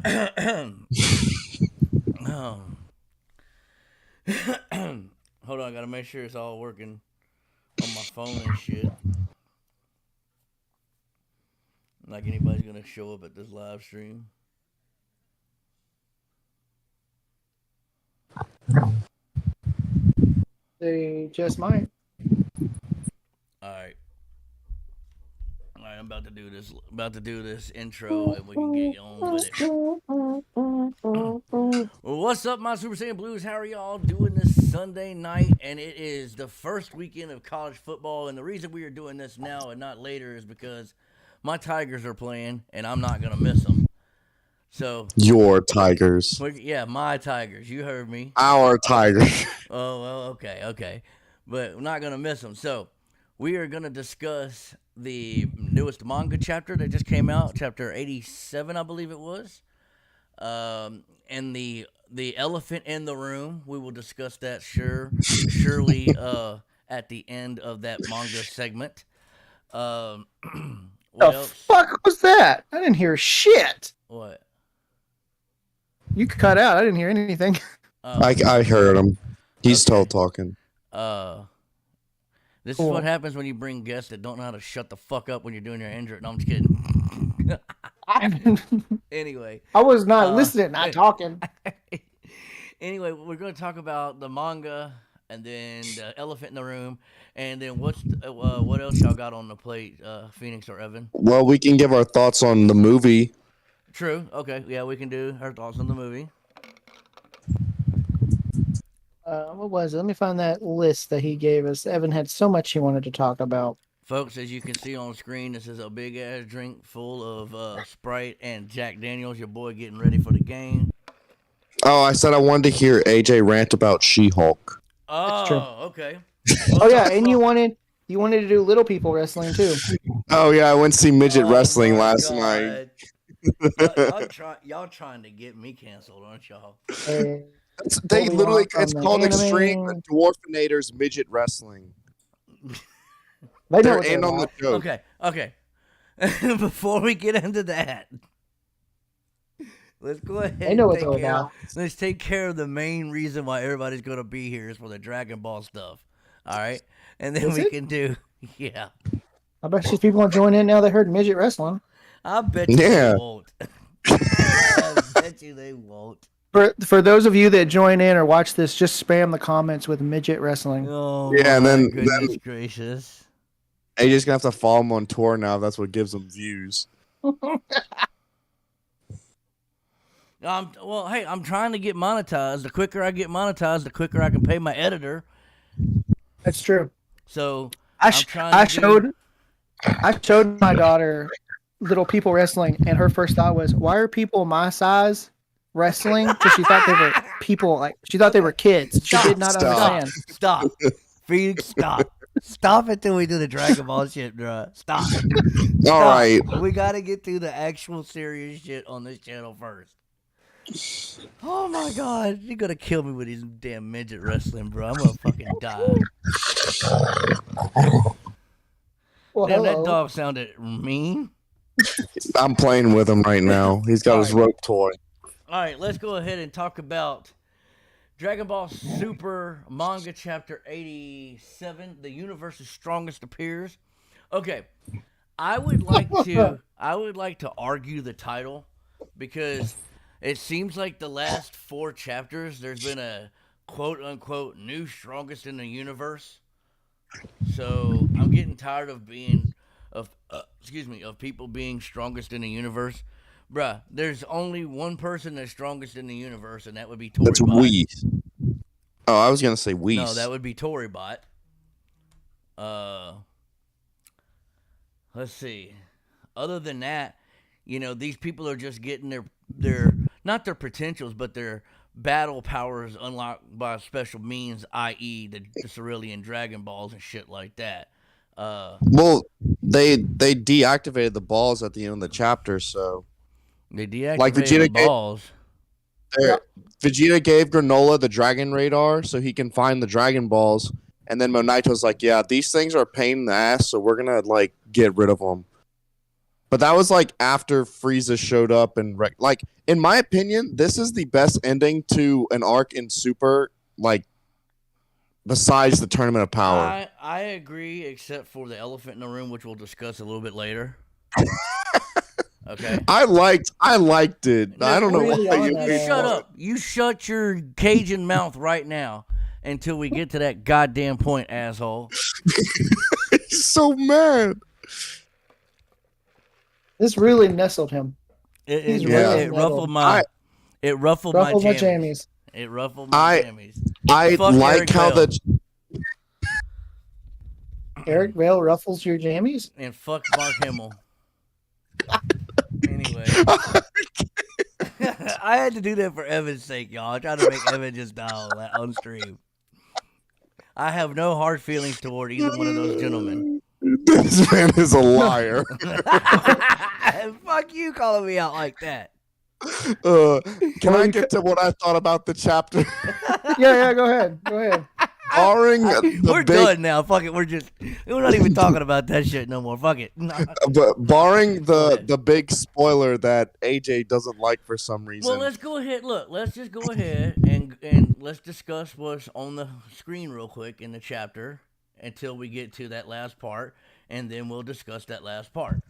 Um, hold on, I gotta make sure it's all working on my phone and shit. Like anybody's gonna show up at this live stream. They just might. All right. All right, I'm about to do this. About to do this intro, and we can get on with it. Well, what's up, my Super Saiyan Blues? How are y'all doing this Sunday night? And it is the first weekend of college football. And the reason we are doing this now and not later is because my Tigers are playing, and I'm not gonna miss them. So your Tigers, yeah, my Tigers. You heard me. our Tigers. Oh well, okay. But we're not gonna miss them. So we are gonna discuss the newest manga chapter that just came out, chapter 87, I believe it was. And the elephant in the room. We will discuss that surely at the end of that manga segment. What The else? fuck was that? I didn't hear shit. What? You cut out. I didn't hear anything. I heard him. He's Okay. talking. This Cool. is what happens when you bring guests that don't know how to shut the fuck up when you're doing your intro. No, I'm just kidding. Anyway. I was not listening, not talking. Anyway, we're going to talk about the manga and then the elephant in the room, and then what else y'all got on the plate, Phoenix or Evan? Well, we can give our thoughts on the movie. True. Okay. Yeah, we can do our thoughts on the movie. What was it? Let me find that list that he gave us. Evan had so much he wanted to talk about. Folks, as you can see on screen, this is a big ass drink full of Sprite and Jack Daniels. Your boy getting ready for the game. Oh, I said I wanted to hear AJ rant about She-Hulk. Oh, true. okay. Oh yeah, and you wanted to do little people wrestling too. Oh yeah, I went to see midget Oh, wrestling my last God. night. y'all trying to get me canceled, aren't y'all? They we literally, want from it's the called anime. Extreme Dwarfinator's Midget Wrestling. They know They're what they're in on the about. joke. Okay. Before we get into that, let's go ahead. They know what and they're about. Let's take care of the main reason why everybody's gonna be here is for the Dragon Ball stuff. All right, and then Is we it? can do yeah. I bet these people will join in now they heard midget wrestling. I bet you Yeah. they won't. I bet you they won't. For those of you that join in or watch this, just spam the comments with midget wrestling. Oh Yeah, and my then- goodness gracious. AJ's gonna have to follow him on tour now. That's what gives him views. Well, hey, I'm trying to get monetized. The quicker I get monetized, the quicker I can pay my editor. That's true. So I I'm trying I to do- showed my daughter little people wrestling, and her first thought was, "Why are people my size wrestling?" Because she thought they were people, like she thought they were kids. She did not understand. Stop. Phoenix, stop. Stop it till we do the Dragon Ball shit, bro. Stop. All right. We got to get through the actual serious shit on this channel first. Oh my God. You're going to kill me with these damn midget wrestling, bro. I'm going to fucking die. Well, Damn, that hello. dog sounded mean. I'm playing with him right now. He's got his rope toy. All right, let's go ahead and talk about Dragon Ball Super Manga Chapter 87, The Universe's Strongest Appears. Okay, I would like to argue the title because it seems like the last 4 chapters there's been a quote unquote new strongest in the universe. So I'm getting tired of people being strongest in the universe. Bruh, there's only one person that's strongest in the universe, and that would be Toribot. That's Whis. Oh, I was gonna say Whis. No, that would be Toribot. Let's see. Other than that, these people are just getting their not their potentials, but their battle powers unlocked by special means, i.e. the Cerulean Dragon Balls and shit like that. Well, they deactivated the balls at the end of the chapter, so They deactivated Like the Vegeta gave- balls. Vegeta gave Granola the Dragon Radar so he can find the Dragon Balls, and then Monito's like, "Yeah, these things are a pain in the ass, so we're gonna get rid of them." But that was like after Frieza showed up and like in my opinion, this is the best ending to an arc in Super, like besides the Tournament of Power. I agree, except for the elephant in the room, which we'll discuss a little bit later. Okay. I liked it. No, I don't know really why on you that. You hate shut it. up. You shut your Cajun mouth right now until we get to that goddamn point, asshole. He's so mad. This really nestled him. It, He's it, really it metal. ruffled my. It ruffled, Ruffled my my jammies. jammies. It ruffled my jammies. I Fuck like Eric how Bell. Eric Vale ruffles your jammies? And fuck Mark Hamill. Anyway. I had to do that for Evan's sake, y'all. I tried to make Evan just die on stream. I have no hard feelings toward either one of those gentlemen. This man is a liar. Fuck you calling me out like that. Can I get to what I thought about the chapter? Yeah, go ahead. Go ahead. Barring We're the done now. Fuck it. We're not even talking about that shit no more. Fuck it. barring Go ahead. the big spoiler that AJ doesn't like for some reason. Well, let's go ahead. Look, let's just go ahead and let's discuss what's on the screen real quick in the chapter until we get to that last part, and then we'll discuss that last part.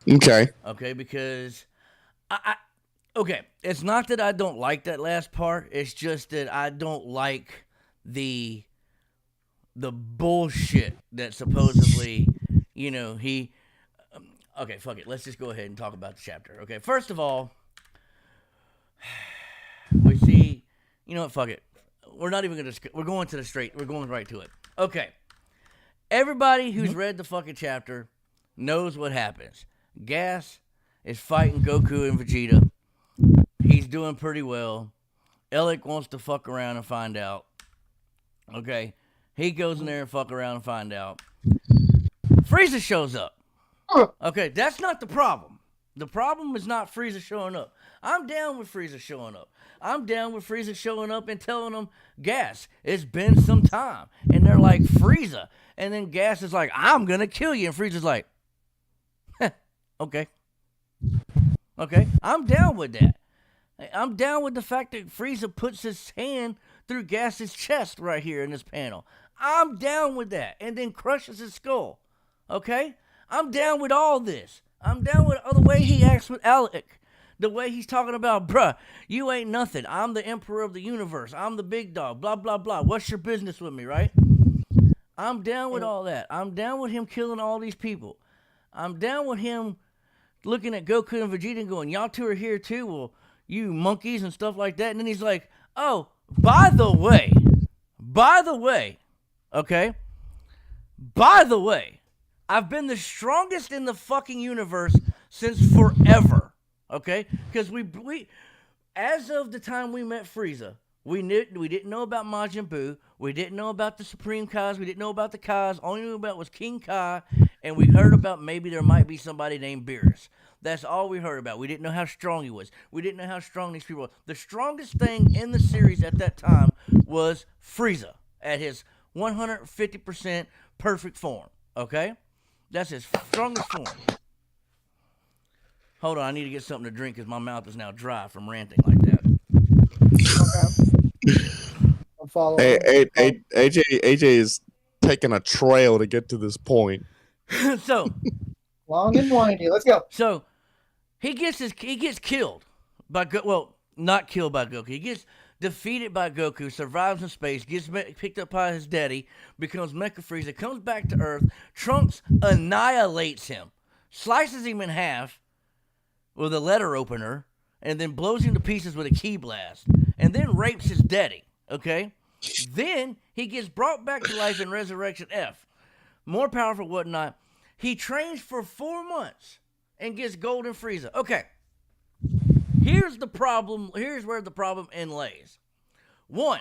Okay. Okay, because okay, it's not that I don't like that last part. It's just that I don't like the bullshit that supposedly, he. Okay, fuck it. Let's just go ahead and talk about the chapter. Okay, first of all, we see. You know what? Fuck it. We're not even gonna. We're going right to it. Okay. Everybody who's read the fucking chapter knows what happens. Gas is fighting Goku and Vegeta. He's doing pretty well. Alec wants to fuck around and find out. Okay. He goes in there and fuck around and find out. Frieza shows up. Okay, that's not the problem. The problem is not Frieza showing up. I'm down with Frieza showing up. I'm down with Frieza showing up and telling them, Gas, it's been some time. And they're like, Frieza. And then Gas is like, I'm going to kill you. And Frieza's like, okay. Okay, I'm down with that. I'm down with the fact that Frieza puts his hand through Gas's chest right here in this panel. I'm down with that. And then crushes his skull. Okay? I'm down with all this. I'm down with the way he acts with Alec. The way he's talking about, bruh, you ain't nothing. I'm the emperor of the universe. I'm the big dog. Blah, blah, blah. What's your business with me, right? I'm down with all that. I'm down with him killing all these people. I'm down with him looking at Goku and Vegeta and going, y'all two are here too? Well, you monkeys and stuff like that. And then he's like, oh, by the way, okay? By the way, I've been the strongest in the fucking universe since forever, okay? Because we as of the time we met Frieza, we didn't know about Majin Buu. We didn't know about the Supreme Kais. We didn't know about the Kais. All we knew about was King Kai, and we heard about maybe there might be somebody named Beerus. That's all we heard about. We didn't know how strong he was. We didn't know how strong these people were. The strongest thing in the series at that time was Frieza at his 150% perfect form, okay? That's his strongest form. Hold on, I need to get something to drink because my mouth is now dry from ranting like that. I'm following. AJ is taking a trail to get to this point. So Long and windy. Let's go. So he gets killed by not killed by Goku. He gets defeated by Goku, survives in space, gets picked up by his daddy, becomes Mecha Frieza, comes back to Earth. Trunks annihilates him, slices him in half with a letter opener, and then blows him to pieces with a ki blast, and then rapes his daddy. Okay, then he gets brought back to life in Resurrection F, more powerful, whatnot. He trains for 4 months and gets Golden Frieza. Okay. Here's the problem. Here's where the problem lays. 1.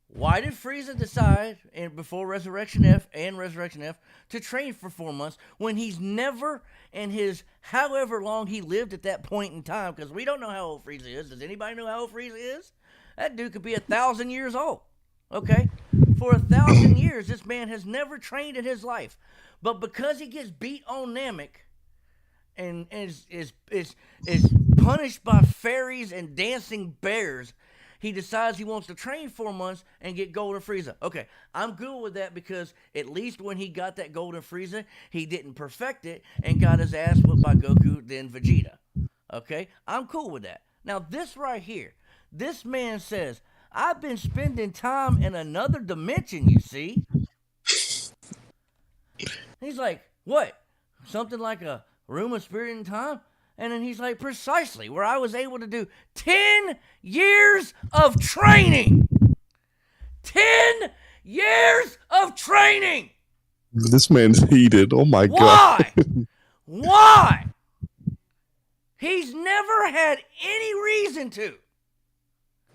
Why did Frieza decide before Resurrection F and Resurrection F to train for 4 months when he's never in his however long he lived at that point in time? Because we don't know how old Frieza is. Does anybody know how old Frieza is? That dude could be 1,000 years old. Okay. For 1,000 years, this man has never trained in his life. But because he gets beat on Namek and is punished by fairies and dancing bears, he decides he wants to train 4 months and get Golden Frieza. Okay, I'm good with that because at least when he got that Golden Frieza, he didn't perfect it and got his ass whipped by Goku, then Vegeta. Okay, I'm cool with that. Now, this right here, this man says, I've been spending time in another dimension, you see. He's like, what? Something like a room of spirit and time? And then he's like, precisely, where I was able to do 10 years of training. 10 years of training. This man's heated. Oh my Why? god. Why? He's never had any reason to.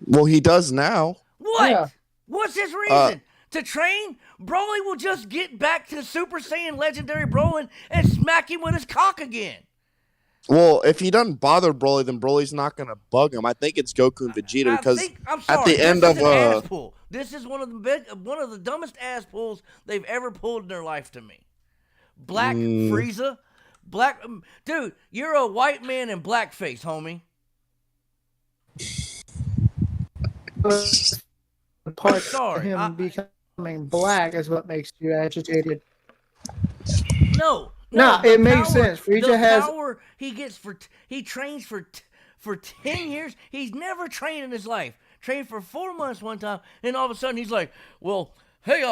Well, he does now. What? Yeah. What's his reason? To train? Broly will just get back to Super Saiyan Legendary Broly and smack him with his cock again. Well, if he doesn't bother Broly, then Broly's not gonna bug him. I think it's Goku and Vegeta because at the end of ass pull. This is one of the dumbest ass pulls they've ever pulled in their life to me. Black Frieza, dude, you're a white man in blackface, homie. The part Sorry, of him becoming black is what makes you agitated. No, it makes sense. Frieza has power he gets he trains for 10 years. He's never trained in his life. Trained for 4 months one time, and all of a sudden he's like, "Well, hey,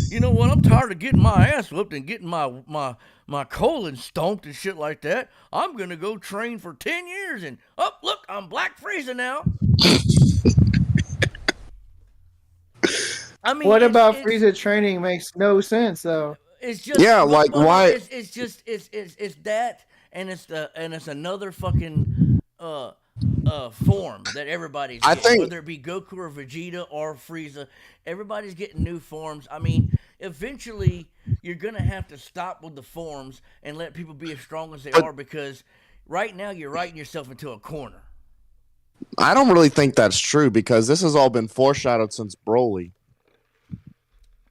you know what? I'm tired of getting my ass whooped and getting my colon stomped and shit like that. I'm gonna go train for 10 years, and look, I'm Black Frieza now." I mean, what about Frieza training makes no sense though. It's just why? It's that, and it's another fucking form that everybody's getting. think whether it be Goku or Vegeta or Frieza, everybody's getting new forms. I mean, eventually you're gonna have to stop with the forms and let people be as strong as they are, because right now you're writing yourself into a corner. I don't really think that's true because this has all been foreshadowed since Broly.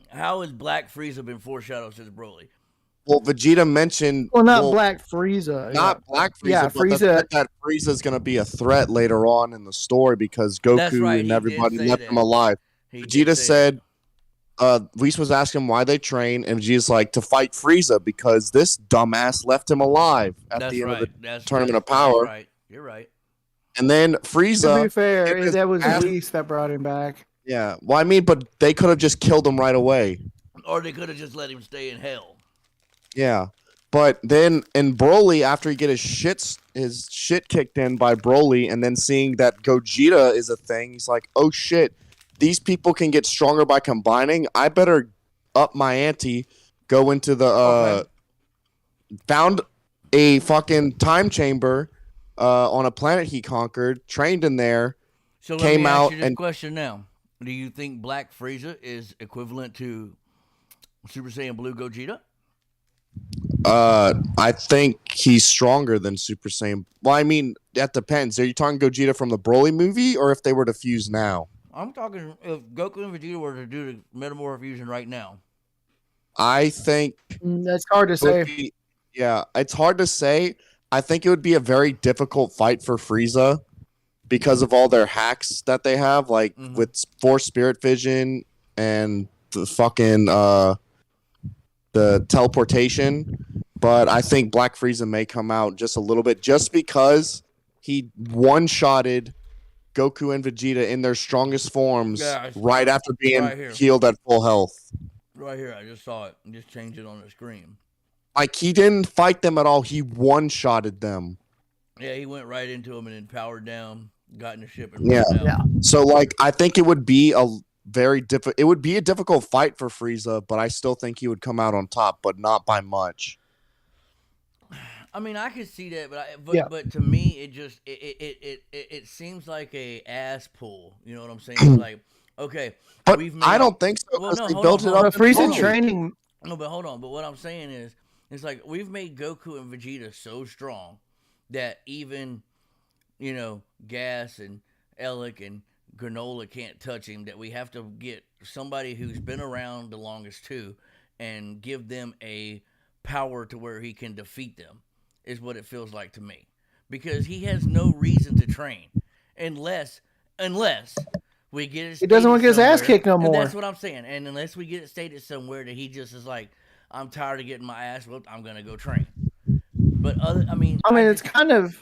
How has Black Frieza been foreshadowed since Broly? Well, Vegeta mentioned. Well, Black Frieza. Not Black Frieza, Yeah, but Frieza. that Frieza is going to be a threat later on in the story because Goku and everybody left him alive. Vegeta said, Whis was asking why they train, and Vegeta's like, to fight Frieza because this dumbass left him alive at the end of the Tournament of Power. Right. You're right. And then Frieza. To be fair, that was Whis that brought him back. Yeah. Well, I mean, but they could have just killed him right away. Or they could have just let him stay in hell. Yeah. But then in Broly, after he get his shit kicked in by Broly, and then seeing that Gogeta is a thing, he's like, oh shit, these people can get stronger by combining. I better up my ante, go into the found a fucking time chamber on a planet he conquered, trained in there, so came out. Ask you this question now. Do you think Black Frieza is equivalent to Super Saiyan Blue Gogeta? I think he's stronger than Super Saiyan. Well, I mean, that depends. Are you talking Gogeta from the Broly movie, or if they were to fuse now? I'm talking if Goku and Vegeta were to do the Metamorph fusion right now. I think that's hard to say. Yeah, it's hard to say. I think it would be a very difficult fight for Frieza because of all their hacks that they have, like with Force Spirit Vision and the fucking the teleportation. But I think Black Frieza may come out just a little bit, just because he one-shotted Goku and Vegeta in their strongest forms right after being healed at full health. Right here, I just saw it. Just change it on the screen. Like, he didn't fight them at all. He one-shotted them. Yeah, he went right into them and then powered down, got in the ship, and ran out. Yeah. So, like, I think it would be a it would be a difficult fight for Frieza, but I still think he would come out on top, but not by much. I mean, I could see that, but to me, it just it seems like a ass pull. You know what I'm saying? It's like, okay, but I don't think so. Well, no, they built it up. Frieza training. No, but hold on. But what I'm saying is, it's like we've made Goku and Vegeta so strong that even, Gas and Elec and Granola can't touch him, that we have to get somebody who's been around the longest too and give them a power to where he can defeat them, is what it feels like to me. Because he has no reason to train unless we get it He doesn't want stated to get his ass somewhere. kicked no And more. that's what I'm saying. And unless we get it stated somewhere that he just is like, I'm tired of getting my ass whooped, I'm gonna go train. But I mean, it's kind of.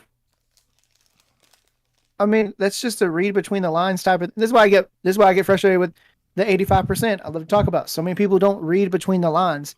That's just a read between the lines type of. This is why I get frustrated with the 85%. I love to talk about. So many people don't read between the lines.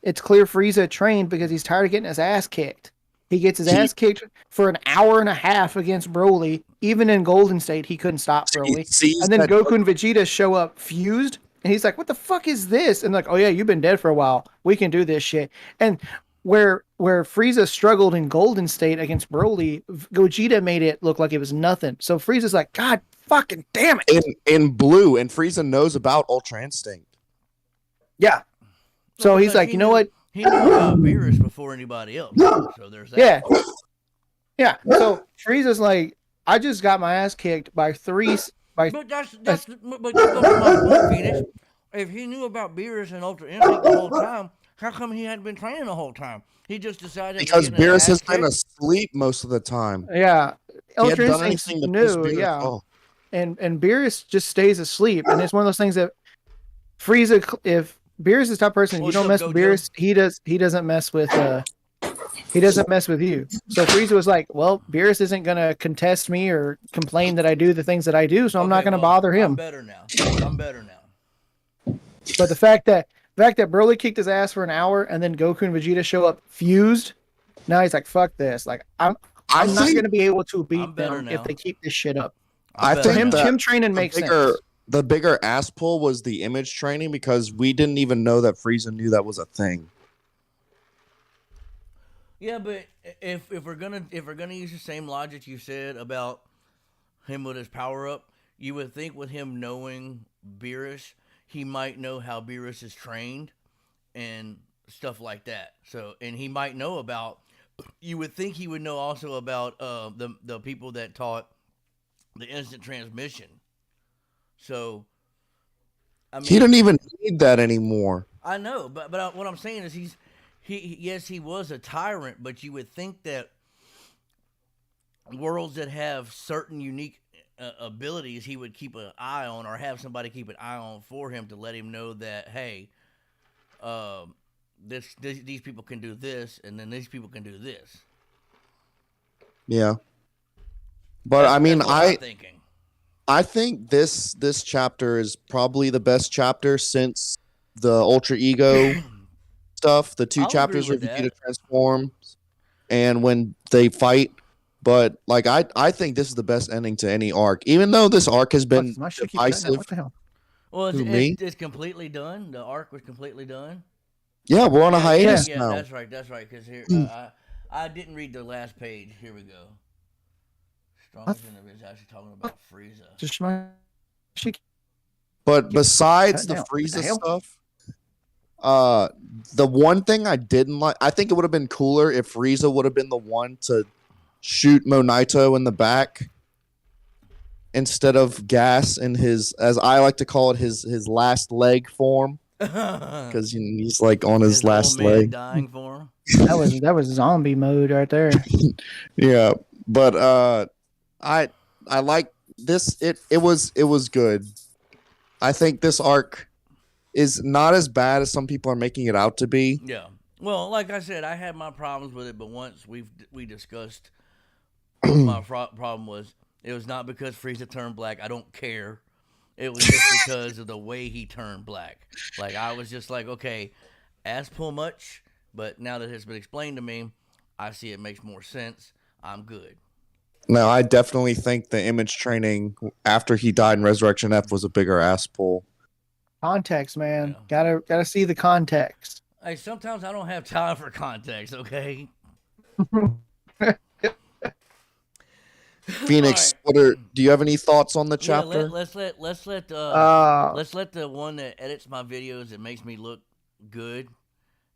It's clear Frieza trained because he's tired of getting his ass kicked. He gets his ass kicked for an hour and a half against Broly. Even in Golden State, he couldn't stop Broly. And then Goku and Vegeta show up fused, and he's like, "What the fuck is this?" And like, "Oh yeah, you've been dead for a while. We can do this shit." And where Frieza struggled in Golden State against Broly, Gogeta made it look like it was nothing. So Frieza's like, God fucking damn it. In blue, and Frieza knows about Ultra Instinct. Yeah. So he's like, you know what? He knew about Beerus before anybody else. So there's that. Yeah. Yeah. So Frieza's like, I just got my ass kicked by three. But that goes to my point, Phoenix. If he knew about Beerus and Ultra Instinct the whole time, how come he hadn't been training the whole time? He just decided because Beerus has been asleep most of the time. Yeah, Ultra Instinct's new. Yeah, and Beerus just stays asleep, and it's one of those things that Frieza. If Beerus is the type of person, you don't mess with Beerus. He doesn't mess with. He doesn't mess with you. So Frieza was like, well, Beerus isn't gonna contest me or complain that I do the things that I do, so I'm not gonna bother him. I'm better now. But the fact that Broly kicked his ass for an hour and then Goku and Vegeta show up fused, now he's like, fuck this. like I'm not going to be able to beat them if they keep this shit up. I think him training makes sense. The bigger ass pull was the image training, because we didn't even know that Frieza knew that was a thing. Yeah, but if we're gonna use the same logic you said about him with his power up, you would think with him knowing Beerus, he might know how Beerus is trained and stuff like that. So, and he might know about. You would think he would know also about the people that taught the instant transmission. So, I mean, he don't even need that anymore. I know, but what I'm saying is he was a tyrant, but you would think that worlds that have certain unique abilities he would keep an eye on, or have somebody keep an eye on for him to let him know that, hey, these people can do this, and then these people can do this. Yeah, but I mean, I think this chapter is probably the best chapter since the Ultra Ego stuff. The two chapters where Vegeta transforms and when they fight. But like I think this is the best ending to any arc, even though this arc has been divisive. What the hell? Well, it's completely done. The arc was completely done. Yeah, we're on a hiatus now. That's right. Because here, I didn't read the last page. Here we go. Strongest enemy is actually talking about Frieza. But besides the Frieza stuff, the one thing I didn't like, I think it would have been cooler if Frieza would have been the one to shoot Monaito in the back instead of Gas in his, as I like to call it, his last leg form, because he's like on his last leg, dying form. That was zombie mode right there. Yeah, but I like this. It was good. I think this arc is not as bad as some people are making it out to be. Yeah. Well, like I said, I had my problems with it, but once we discussed my problem was, it was not because Frieza turned black. I don't care. It was just because of the way he turned black. Like, I was just like, okay, ass pull much, but now that it's been explained to me, I see it makes more sense. I'm good. No, I definitely think the image training after he died in Resurrection F was a bigger ass pull. Context, man. Yeah. Gotta see the context. Hey, sometimes I don't have time for context, okay? Phoenix, right. Do you have any thoughts on the chapter? Yeah, let's let the one that edits my videos that makes me look good,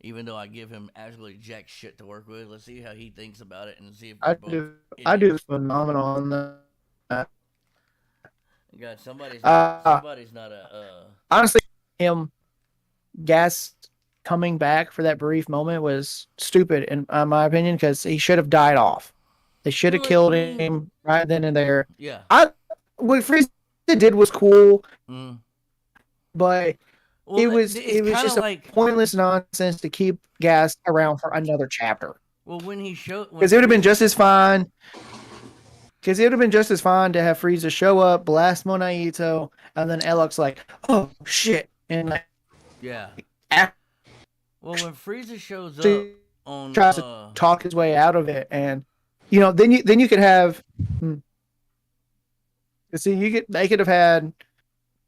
even though I give him absolutely jack shit to work with. Let's see how he thinks about it and see if I do phenomenal on that. God, somebody's Uh, not a. Honestly, him gas coming back for that brief moment was stupid in my opinion because he should have died off. They should have Well, I killed mean, him right then and there. yeah. I what Frieza did was cool, Mm. but Well, it's it was kind of just a like pointless nonsense to keep gas around for another chapter. when he showed when Because it would have been Frieza. just as fine. Because it would have been just as fine to have Frieza show up, blast Monaito, and then Elok's like, "Oh shit," and like Yeah. actually Well, when Frieza shows up on tries to talk his way out of it, and then you could have, see, they could have had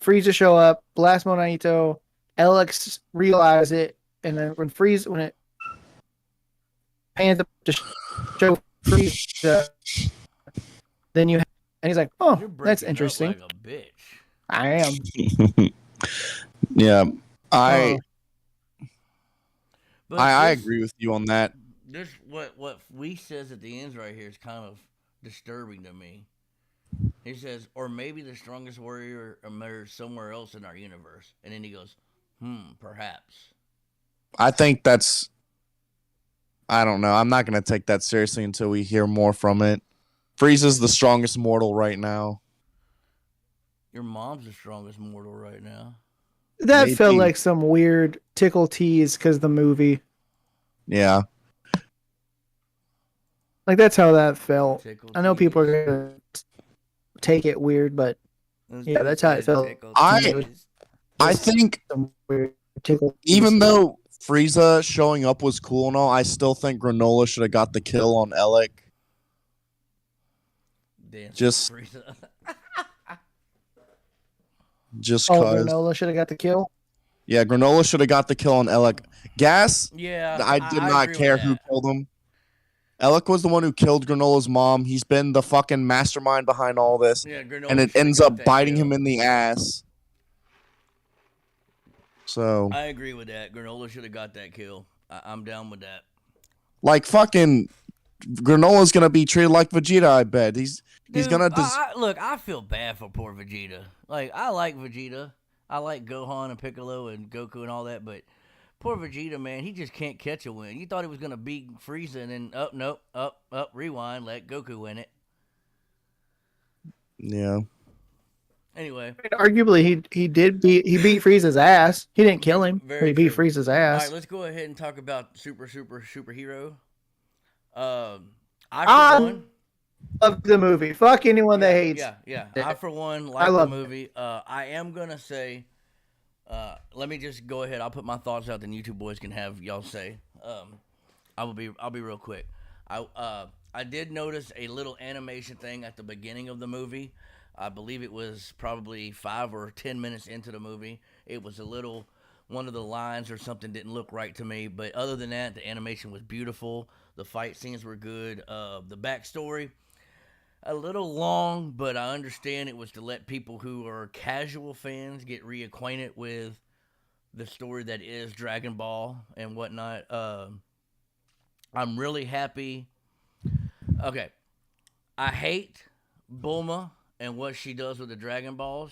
Frieza show up, blast Monaito, Alex realize it, and then when it pans up to show Frieza, then and he's like, "Oh, you're that's breaking up interesting." like a bitch. I am. Yeah, I But I this, agree with you on that. this what we says at the ends right here is kind of disturbing to me. He says, or maybe the strongest warrior emerged somewhere else in our universe, and then he goes, perhaps. I think that's. I don't know. I'm not gonna take that seriously until we hear more from it. Frieza's the strongest mortal right now. Your mom's the strongest mortal right now. That Maybe. felt like some weird tickle tease because the movie. Yeah. Like that's how that felt. Tickle I know people tease. are gonna take it weird, but yeah, that's how it felt. Tickle I- tease. I think Some weird tickle tease. even though Frieza showing up was cool and all, I still think Granola should have got the kill on Elec. Dance Just- with Frieza. Just Oh, cause. Granola should have got the kill. Yeah, Granola should have got the kill on Elec. Gas, Yeah, I did not agree with care who that. killed him. Elec was the one who killed Granola's mom. He's been the fucking mastermind behind all this. Yeah, Granola And it should've ends got up that biting kill. him in the ass. So, I agree with that. Granola should have got that kill. I'm down with that. like, fucking Granola's gonna be treated like Vegeta, I bet. He's Dude, gonna look. I feel bad for poor Vegeta. Like I like Vegeta. I like Gohan and Piccolo and Goku and all that, but poor Vegeta, man, he just can't catch a win. You thought he was gonna beat Frieza, and then nope, rewind, let Goku win it. Yeah. Anyway, Arguably, he beat Frieza's ass. He didn't kill him, Very but he beat true. Frieza's all ass. right, let's go ahead and talk about superhero. I I for one. love the movie. Fuck anyone that hates. Yeah. it. I for one I like the love movie. I am gonna say, let me just go ahead. I'll put my thoughts out, then you two boys can have y'all say. I'll be real quick. I did notice a little animation thing at the beginning of the movie. I believe it was probably 5 or 10 minutes into the movie. It was a little, one of the lines or something didn't look right to me. But other than that, the animation was beautiful. The fight scenes were good. The backstory, a little long, but I understand it was to let people who are casual fans get reacquainted with the story that is Dragon Ball and whatnot. I'm really happy. Okay, I hate Bulma and what she does with the Dragon Balls.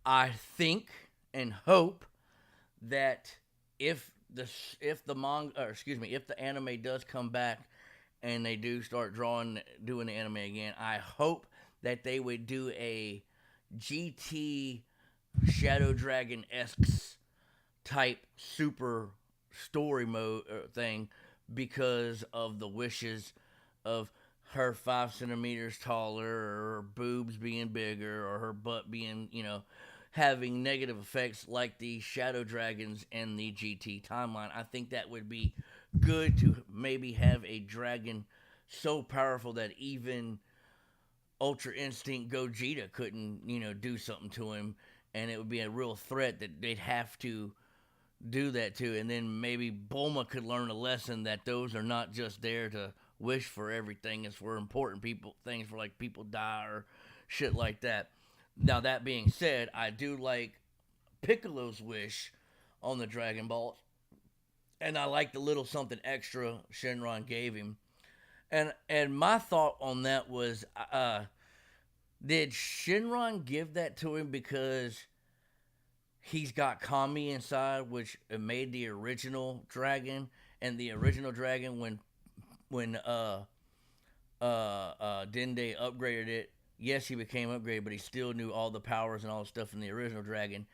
I think and hope that if the manga, or excuse me, if the anime does come back and they do start doing the anime again, I hope that they would do a GT Shadow Dragon esque type super story mode thing because of the wishes of her 5 centimeters taller, or her boobs being bigger, or her butt being, having negative effects like the Shadow Dragons and the GT timeline. I think that would be good to maybe have a dragon so powerful that even Ultra Instinct Gogeta couldn't, do something to him, and it would be a real threat that they'd have to do that to. And then maybe Bulma could learn a lesson that those are not just there to wish for everything. It's for important things for like people die or shit like that. Now that being said, I do like Piccolo's wish on the Dragon Balls, and I like the little something extra Shenron gave him. And my thought on that was, Did Shinron give that to him because he's got Kami inside, which made the original dragon, and the original dragon when Dende upgraded it, yes, he became upgraded, but he still knew all the powers and all the stuff in the original dragon.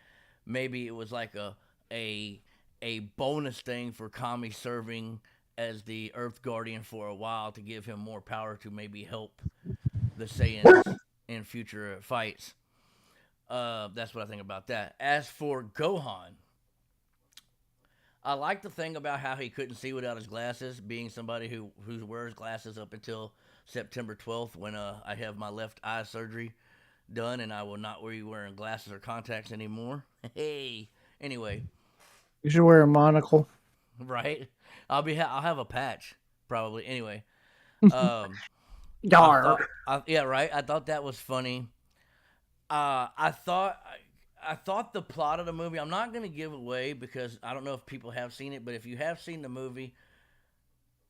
Maybe it was like a a bonus thing for Kami serving as the Earth Guardian for a while to give him more power to maybe help the Saiyans in future fights. That's what I think about that. As for Gohan, I like the thing about how he couldn't see without his glasses, being somebody who wears glasses up until September 12th when I have my left eye surgery done and I will not be wearing glasses or contacts anymore. Hey, anyway, You should wear a monocle. right? I'll have a patch probably. Anyway, um, Yar. yeah, right. I thought that was funny. I thought I thought the plot of the movie. I'm not going to give away because I don't know if people have seen it, but if you have seen the movie,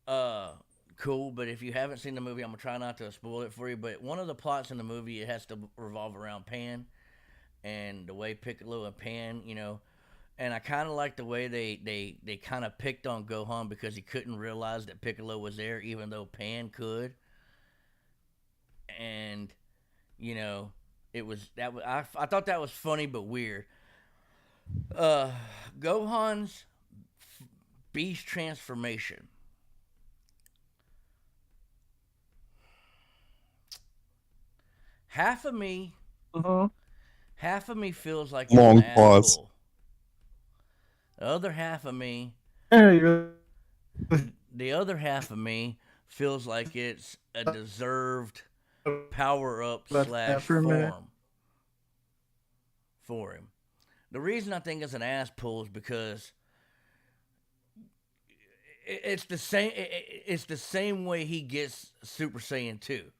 cool. But if you haven't seen the movie, I'm gonna try not to spoil it for you. But one of the plots in the movie, it has to revolve around Pan and the way Piccolo and Pan, and I kind of like the way they kind of picked on Gohan because he couldn't realize that Piccolo was there, even though Pan could, and you know it was that was, I thought that was funny but weird. Gohan's beast transformation. Half of me, Uh-huh. half of me feels like he's Long an pause. asshole. The other half of me, You're- the other half of me feels like it's a deserved power up About slash that for a minute. form for him. The reason I think it's an ass pull is because it's the same. It's the same way he gets Super Saiyan 2.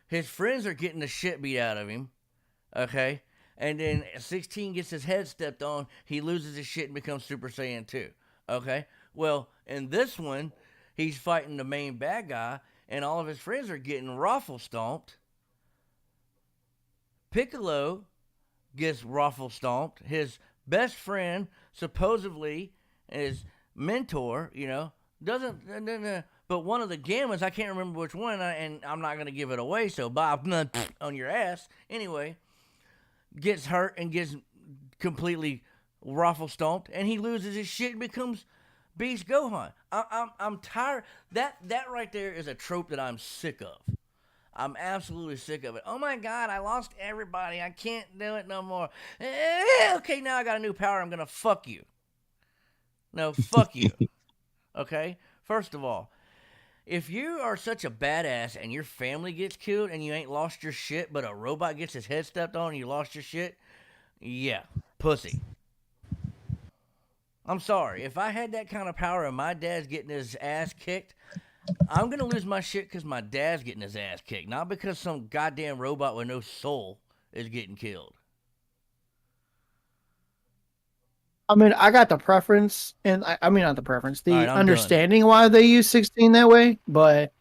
His friends are getting the shit beat out of him. Okay, and then 16 gets his head stepped on. He loses his shit and becomes Super Saiyan 2. Okay, well in this one, he's fighting the main bad guy, and all of his friends are getting raffle stomped. Piccolo gets raffle stomped. His best friend, supposedly his mentor, doesn't. But one of the gammas, I can't remember which one, and I'm not going to give it away, so Bob, on your ass. Anyway, gets hurt and gets completely raffle stomped, and he loses his shit and becomes Beast Gohan. I'm tired. That right there is a trope that I'm sick of. I'm absolutely sick of it. Oh my God, I lost everybody. I can't do it no more. Okay, now I got a new power. I'm going to fuck you. No, fuck you. Okay? First of all, if you are such a badass and your family gets killed and you ain't lost your shit, but a robot gets his head stepped on and you lost your shit, yeah, pussy. I'm sorry. If I had that kind of power and my dad's getting his ass kicked, I'm going to lose my shit because my dad's getting his ass kicked, not because some goddamn robot with no soul is getting killed. I mean, I got the preference, and I mean not the preference, the All right, I'm understanding why they use 16 that way. But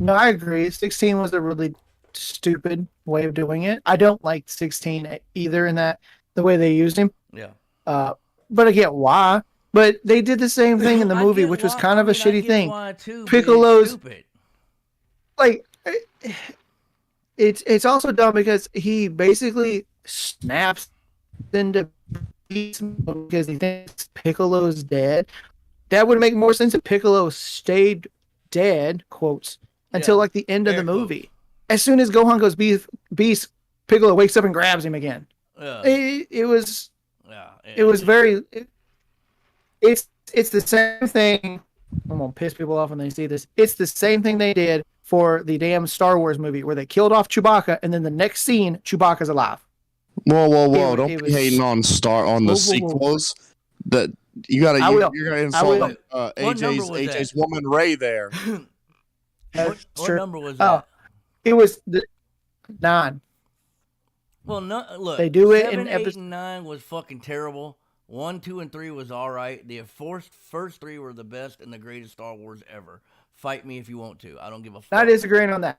no, I agree. 16 was a really stupid way of doing it. I don't like 16 either in that the way they used him. Yeah. But I get why. But they did the same thing in the I movie, get which was why- kind of I a mean, I shitty get thing. why too, but Piccolo's- it's stupid. Like, it's also dumb because he basically snaps into beast mode because he thinks Piccolo's dead. That would make more sense if Piccolo stayed dead, quotes, until Yeah. like the end of Air the movie. As soon as Gohan goes beast, Piccolo wakes up and grabs him again. Yeah. It was Yeah. it was very it's the same thing. I'm gonna piss people off when they see this. It's the same thing they did for the damn Star Wars movie where they killed off Chewbacca and then the next scene Chewbacca's alive. Whoa! It Don't be was- hating on the Whoa. sequels. That you gotta I will. you're gonna I insult will. What number was AJ's that? woman Ray there. what That's true. number was Oh. that? It was the 9. Well, no, look. They do it 7, in 8, episode. and 9 was fucking terrible. 1, 2, and 3 was all right. The first 3 were the best and the greatest Star Wars ever. Fight me if you want to. I don't give a fuck. Not disagreeing on that.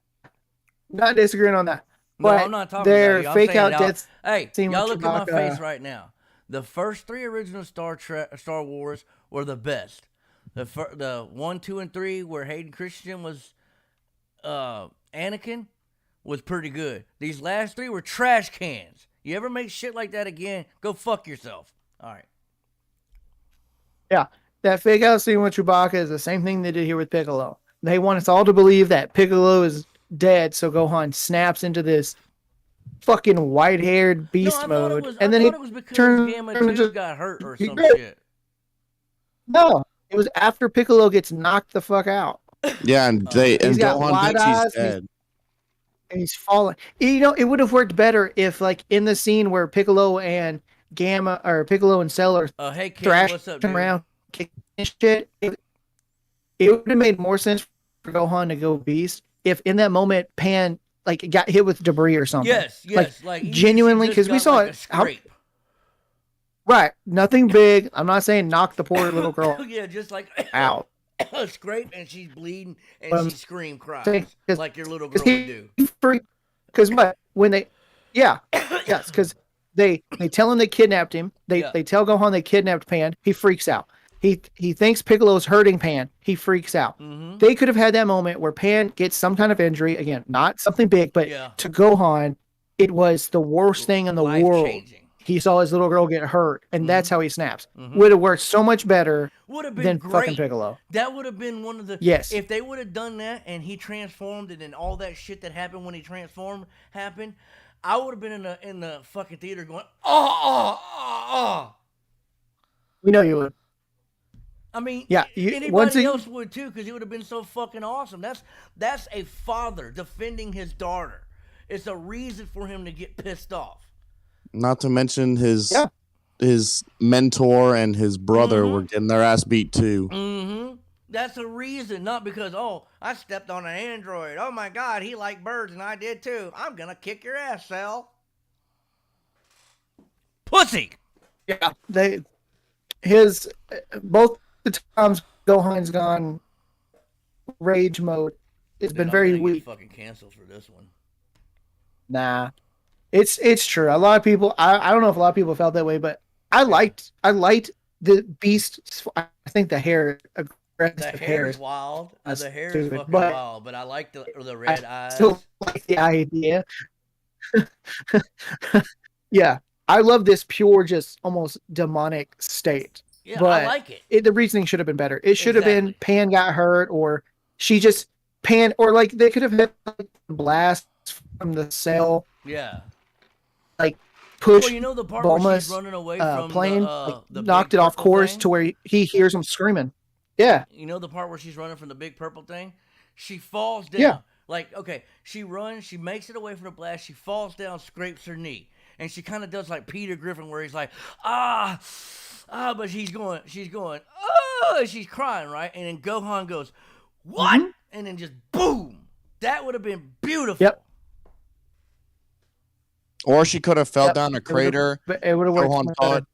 Not disagreeing on that. No, But I'm not talking their about you. I'm fake saying out it out. death Hey, scene y'all with look at my Chewbacca. face right now. The first 3 original Star Wars were the best. The 1, 2, and 3, where Hayden Christensen was Anakin, was pretty good. These last 3 were trash cans. You ever make shit like that again, go fuck yourself. All right. Yeah, that fake out scene with Chewbacca is the same thing they did here with Piccolo. They want us all to believe that Piccolo is dead, so Gohan snaps into this fucking white-haired beast No, I mode, I and then thought he it was because turns Gamma 2 into got hurt or he- some shit. No, it was after Piccolo gets knocked the fuck out. Yeah, and Okay. He's got Gohan wide thinks he's eyes, dead. and he's falling. You know, it would have worked better if, like, in the scene where Piccolo and Piccolo and Cell are Hey, Ken, thrashing what's up, dude? around, kicking shit. It would have made more sense for Gohan to go Beast if in that moment Pan like got hit with debris or something. Yes, like even if she genuinely, just because we got, saw like, a it. scrape. Right, nothing big. I'm not saying knock the poor little girl Yeah, just like out. a scrape and she's bleeding and But I'm she scream cries saying, like your little girl would do. Because what when they, yeah, yes, because they tell him they kidnapped him. They tell Gohan they kidnapped Pan. He freaks out. He thinks Piccolo's hurting Pan. He freaks out. Mm-hmm. They could have had that moment where Pan gets some kind of injury. Again, not something big, but to Gohan, it was the worst thing in the world. Life-changing. He saw his little girl get hurt, and that's how he snaps. Mm-hmm. Would have worked so much better Would have been than great. fucking Piccolo. That would have been one of the. Yes. If they would have done that and he transformed and then all that shit that happened when he transformed happened, I would have been in the fucking theater going, oh. We know you would. I mean, yeah, anybody else would too, because it would have been so fucking awesome. That's a father defending his daughter. It's a reason for him to get pissed off. Not to mention his mentor and his brother were getting their ass beat too. Mm-hmm. That's a reason, not because, oh, I stepped on an android. Oh my God, he liked birds and I did too. I'm gonna kick your ass, Cell. Pussy. Yeah, both the times Gohan's gone rage mode, it's been very weak. Get fucking canceled for this one. Nah, it's true. A lot of people, I don't know if a lot of people felt that way, but I liked the Beast. I think the hair, the hair is wild. The hair is fucking wild, but I like the red eyes. Still like the idea. Yeah, I love this pure, just almost demonic state. Yeah, but I like it. The reasoning should have been better. It should have been Pan got hurt, or she just Pan, or like they could have had like, blast from the cell. Yeah. Like push. Well, you know the part Bulma's, where she's running away from plane, the knocked it off course to where he hears him screaming. Yeah. You know the part where she's running from the big purple thing? She falls down. Yeah. Like, okay, she runs, she makes it away from the blast, she falls down, scrapes her knee. And she kind of does like Peter Griffin where he's like, but she's going, she's crying, right? And then Gohan goes, what? Mm-hmm. And then just boom. That would have been beautiful. Yep. Or she could have fell down a crater. It would have worked. Gohan thought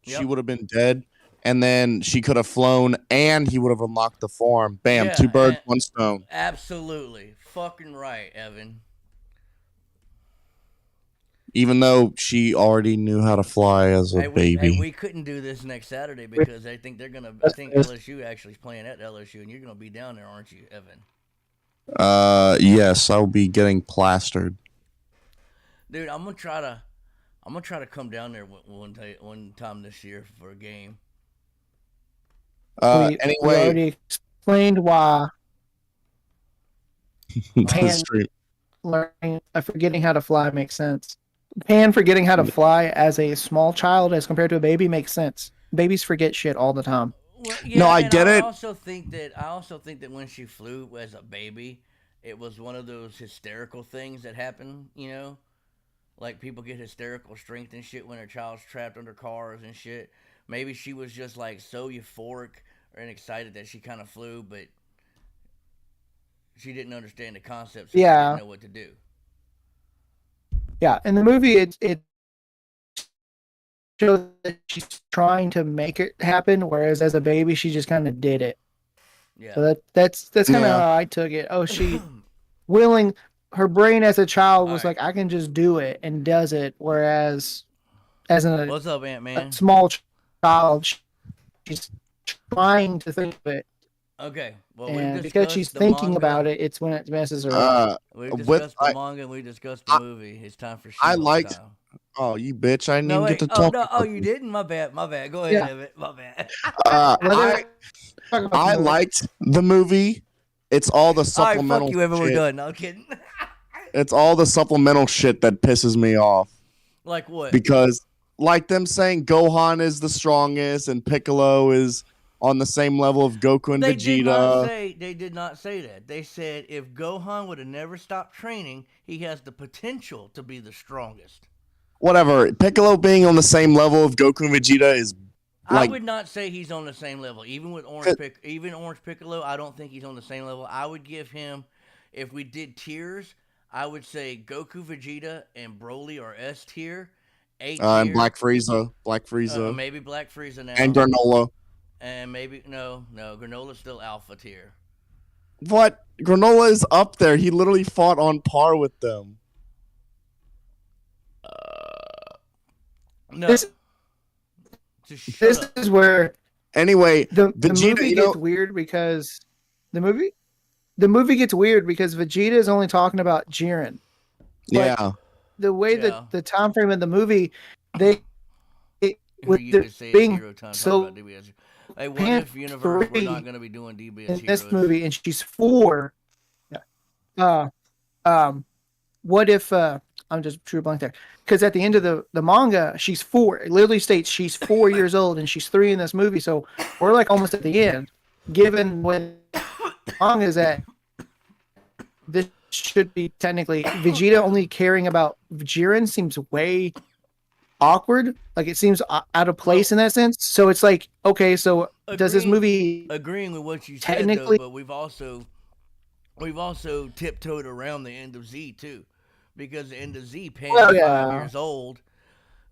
she would have been dead. And then she could have flown and he would have unlocked the form. Bam, 2 birds, 1 stone. Absolutely. Fucking right, Evan. Even though she already knew how to fly as a baby. We couldn't do this next Saturday because I think LSU actually is playing at LSU and you're going to be down there, aren't you, Evan? Yes, I'll be getting plastered. Dude, I'm gonna try to come down there one time this year for a game. We already explained why. Pan forgetting how to fly makes sense. Pan forgetting how to fly as a small child as compared to a baby makes sense. Babies forget shit all the time. Well, yeah, no, I get it. I also think that when she flew as a baby, it was one of those hysterical things that happen, you know? Like people get hysterical strength and shit when their child's trapped under cars and shit. Maybe she was just like so euphoric and excited that she kind of flew, but she didn't understand the concept, so she didn't know what to do. Yeah, in the movie, it shows that she's trying to make it happen, whereas as a baby, she just kind of did it. Yeah. So that's kind of how I took it. Oh, she willing. her brain as a child was All right. like, I can just do it and does it. Whereas as What's up, Ant a Man? small child, she's trying to think of it. Okay, well, we've And because she's discussed the thinking about manga. it, it's when it messes her up. We've With discussed the manga and we discussed the I, movie. It's time for I She-Hulk liked. time. Oh, you bitch! I didn't No, even get wait. to Oh, talk no. Oh, about you this. didn't? My bad. My bad. Go ahead, Yeah. Evan. My bad. I Talk about the I movie. liked the movie. It's all the All right, supplemental fuck you, Evan. We're shit. done. No, I'm kidding. It's all the supplemental shit that pisses me off Like what? because, like them saying Gohan is the strongest and Piccolo is on the same level of Goku and They did not Vegeta. say. They did not say that. They said if Gohan would have never stopped training, he has the potential to be the strongest. Whatever. Piccolo being on the same level of Goku and Vegeta is I like would not say he's on the same level. Even with Orange Piccolo, I don't think he's on the same level. I would give him, if we did tiers, I would say Goku, Vegeta, and Broly are S tier, A tier, and Black Frieza, maybe Black Frieza now, and Granola. and maybe no, Granola's still Alpha tier. What? Granola is up there. He literally fought on par with them. No, This just shut this up. is where Anyway, the Vegeta, movie gets weird because the movie gets weird because Vegeta is only talking about Jiren. yeah. The way Yeah. that the time frame in the movie, they with You the could say it's being hero time. Talk so about DBS. Hey, what if universe we're not going to be doing DBS in heroes? this movie, and she's 4. Uh, what if I'm just true blank there? Because at the end of the manga, she's 4. It literally states she's 4 years old, and she's 3 in this movie. So we're like almost at the end. Given when manga is at, this should be technically Vegeta only caring about Jiren seems way awkward. Like it seems out of place in that sense. So it's like, okay, so does this movie agreeing with what you technically said though, but we've also tiptoed around the end of Z too, because the end of Z, Pan's 5 years old.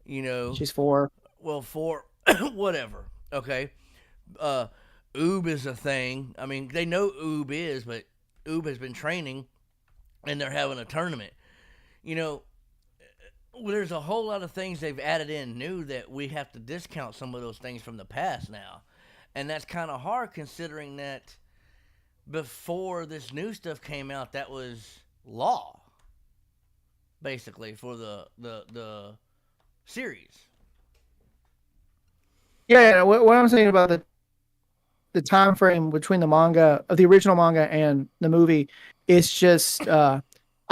You know, she's 4. Well, 4, whatever. Okay, Oob is a thing. I mean, they know Oob is, but Oob has been training, and they're having a tournament. You know, there's a whole lot of things they've added in new that we have to discount some of those things from the past now. And that's kind of hard considering that before this new stuff came out, that was law, basically, for the series. Yeah, what I'm saying about the time frame between the manga, the original manga, and the movie, is just I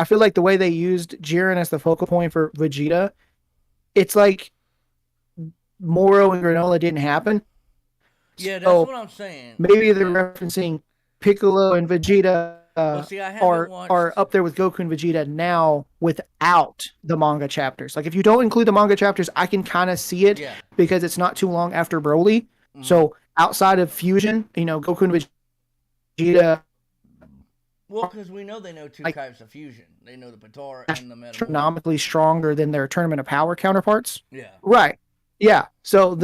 feel like the way they used Jiren as the focal point for Vegeta, it's like Moro and Granola didn't happen. Yeah, that's So what I'm saying. maybe they're referencing Piccolo and Vegeta See, I haven't watched. are up there with Goku and Vegeta now without the manga chapters. Like if you don't include the manga chapters, I can kind of see it because it's not too long after Broly. Mm-hmm. So outside of fusion, you know, Goku and Vegeta. Well, because we know they know two types of fusion. They know the Potara and the Metamorph. Astronomically stronger than their Tournament of Power counterparts. Yeah. Right. Yeah. So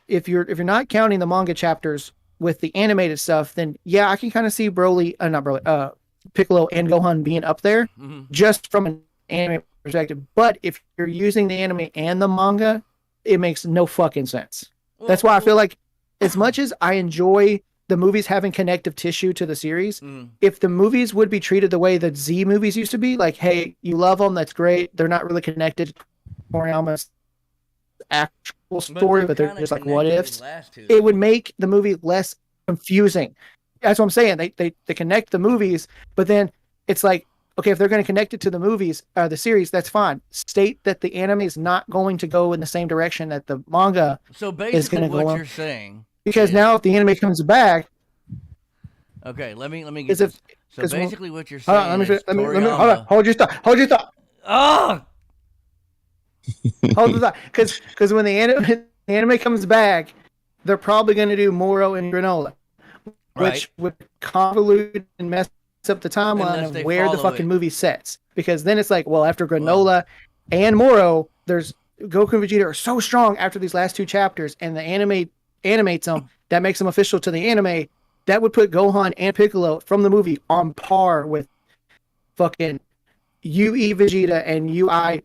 if you're not counting the manga chapters with the animated stuff, then yeah, I can kind of see Piccolo and Gohan being up there just from an anime perspective. But if you're using the anime and the manga, it makes no fucking sense. That's why I feel like as much as I enjoy the movies having connective tissue to the series, if the movies would be treated the way that Z movies used to be, like, hey, you love them, that's great. They're not really connected to Toriyama's actual story, but they're just like what ifs. It would make the movie less confusing. That's what I'm saying. They connect the movies, but then it's like, okay, if they're going to connect it to the movies, the series, that's fine. State that the anime is not going to go in the same direction that the manga is going to go. What you're saying, because now if the anime comes back, okay, let me get this. So basically, what you're saying let me hold on. Hold your thought. Oh, hold the thought. Because when the anime comes back, they're probably going to do Moro and Granola. Which would convolute and mess up the timeline of where the fucking movie sets. Because then it's like, well, after Granola and Moro, there's Goku and Vegeta are so strong after these last 2 chapters, and the anime animates them. That makes them official to the anime. That would put Gohan and Piccolo from the movie on par with fucking UE Vegeta and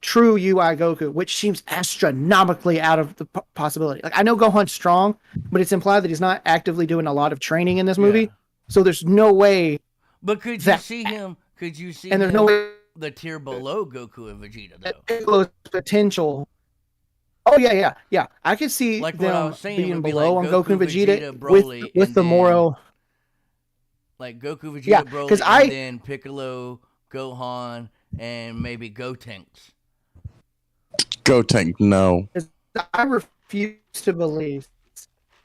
true UI Goku, which seems astronomically out of the possibility. Like I know Gohan's strong, but it's implied that he's not actively doing a lot of training in this movie. Yeah. So there's no way. But could you see him? Could you see and there's him no way the tier below Goku and Vegeta though? Piccolo's potential. Oh yeah. I could see Like what I them was saying, being would be below like on Goku and Vegeta, Broly, with and the then, Moro. Like Goku, Vegeta, Yeah, Broly, 'cause and then Piccolo, Gohan, and maybe Gotenks. Gotenk, no. I refuse to believe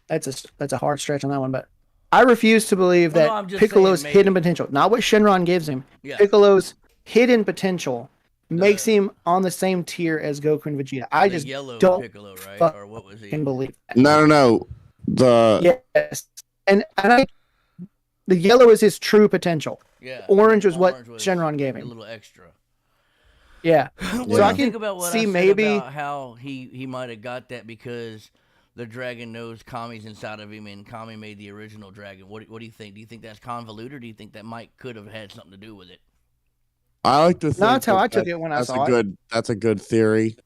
that's a hard stretch on that one, but I refuse to believe Well, that no, I'm just Piccolo's saying maybe. hidden potential, not what Shenron gives him, Yeah. Piccolo's hidden potential makes him on the same tier as Goku and Vegeta. I The just yellow don't Piccolo, right? Or what was he? can believe that. No. Yes, and the yellow is his true potential. Yeah. Orange was what Shenron gave him. A little extra. Yeah. So I think about what I said maybe about how he might have got that because the dragon knows Kami's inside of him, and Kami made the original dragon. What do you think? Do you think that's convoluted, or do you think that could have had something to do with it? I like to think that's how I took it when I saw it. That's a good theory.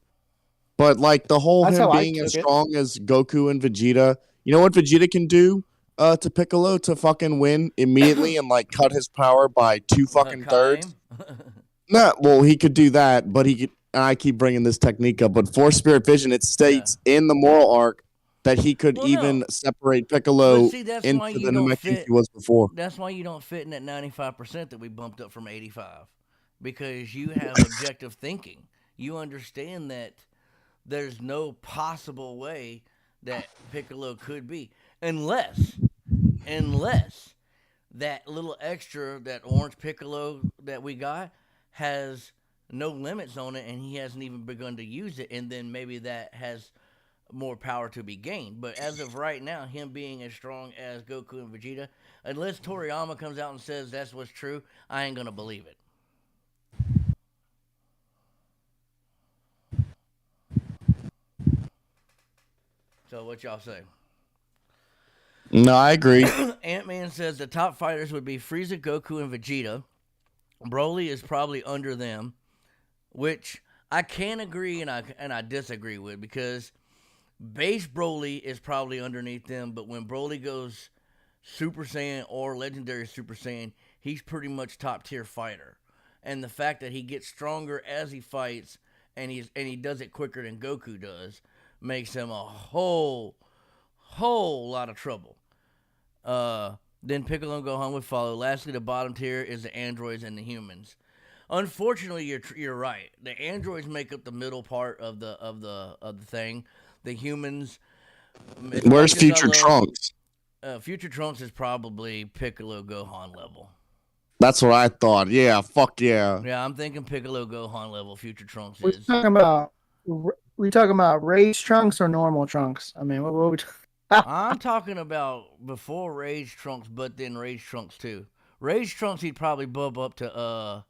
But like the whole That's him how I being as took it. strong as Goku and Vegeta, you know what Vegeta can do to Piccolo to fucking win immediately and like cut his power by 2 fucking thirds? No, well he could do that, but he could. And I keep bringing this technique up, but for Spirit Vision, it states in the moral arc that he could separate Piccolo into the Namekian he was before. That's why you don't fit in that 95% that we bumped up from 85. Because you have objective thinking. You understand that there's no possible way that Piccolo could be. Unless that little extra, that orange Piccolo that we got has no limits on it and he hasn't even begun to use it, and then maybe that has more power to be gained. But as of right now, him being as strong as Goku and Vegeta, unless Toriyama comes out and says that's what's true, I ain't gonna believe it. So what y'all say? No, I agree. Ant-Man says the top fighters would be Frieza, Goku, and Vegeta. Broly is probably under them, which I can agree and I disagree with, because base Broly is probably underneath them, but when Broly goes Super Saiyan or Legendary Super Saiyan, he's pretty much top tier fighter. And the fact that he gets stronger as he fights and he does it quicker than Goku does makes him a whole lot of trouble. Then Piccolo and Gohan would follow. Lastly, the bottom tier is the androids and the humans. Unfortunately, you're right. The androids make up the middle part of the thing. The humans. Where's Future Trunks? Future Trunks is probably Piccolo Gohan level. That's what I thought. Yeah, fuck yeah. Yeah, I'm thinking Piccolo Gohan level. Future Trunks is. We talking about Rage Trunks or normal Trunks? I mean, what we? I'm talking about before Rage Trunks, but then Rage Trunks too. Rage Trunks, he'd probably bump up to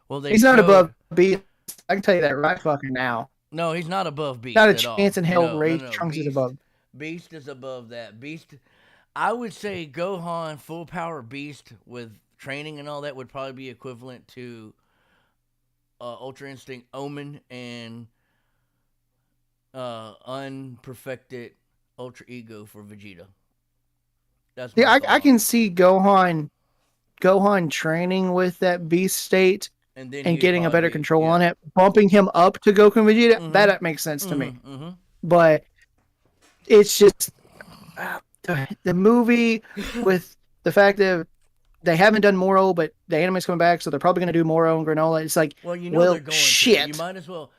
Well, he's not above Beast. I can tell you that right fucking now. No, he's not above Beast. Not a chance in hell. Rage Trunks is above. Beast is above that. Beast, I would say Gohan full power Beast with training and all that would probably be equivalent to Ultra Instinct Omen and unperfected Ultra Ego for Vegeta. That's I can see Gohan training with that Beast state and getting a better control on it, bumping him up to Goku and Vegeta. Mm-hmm. That makes sense to me. Mm-hmm. But it's just the movie with the fact that they haven't done Moro, but the anime's coming back, so they're probably going to do Moro and Granola. It's like, they're going shit. You might as well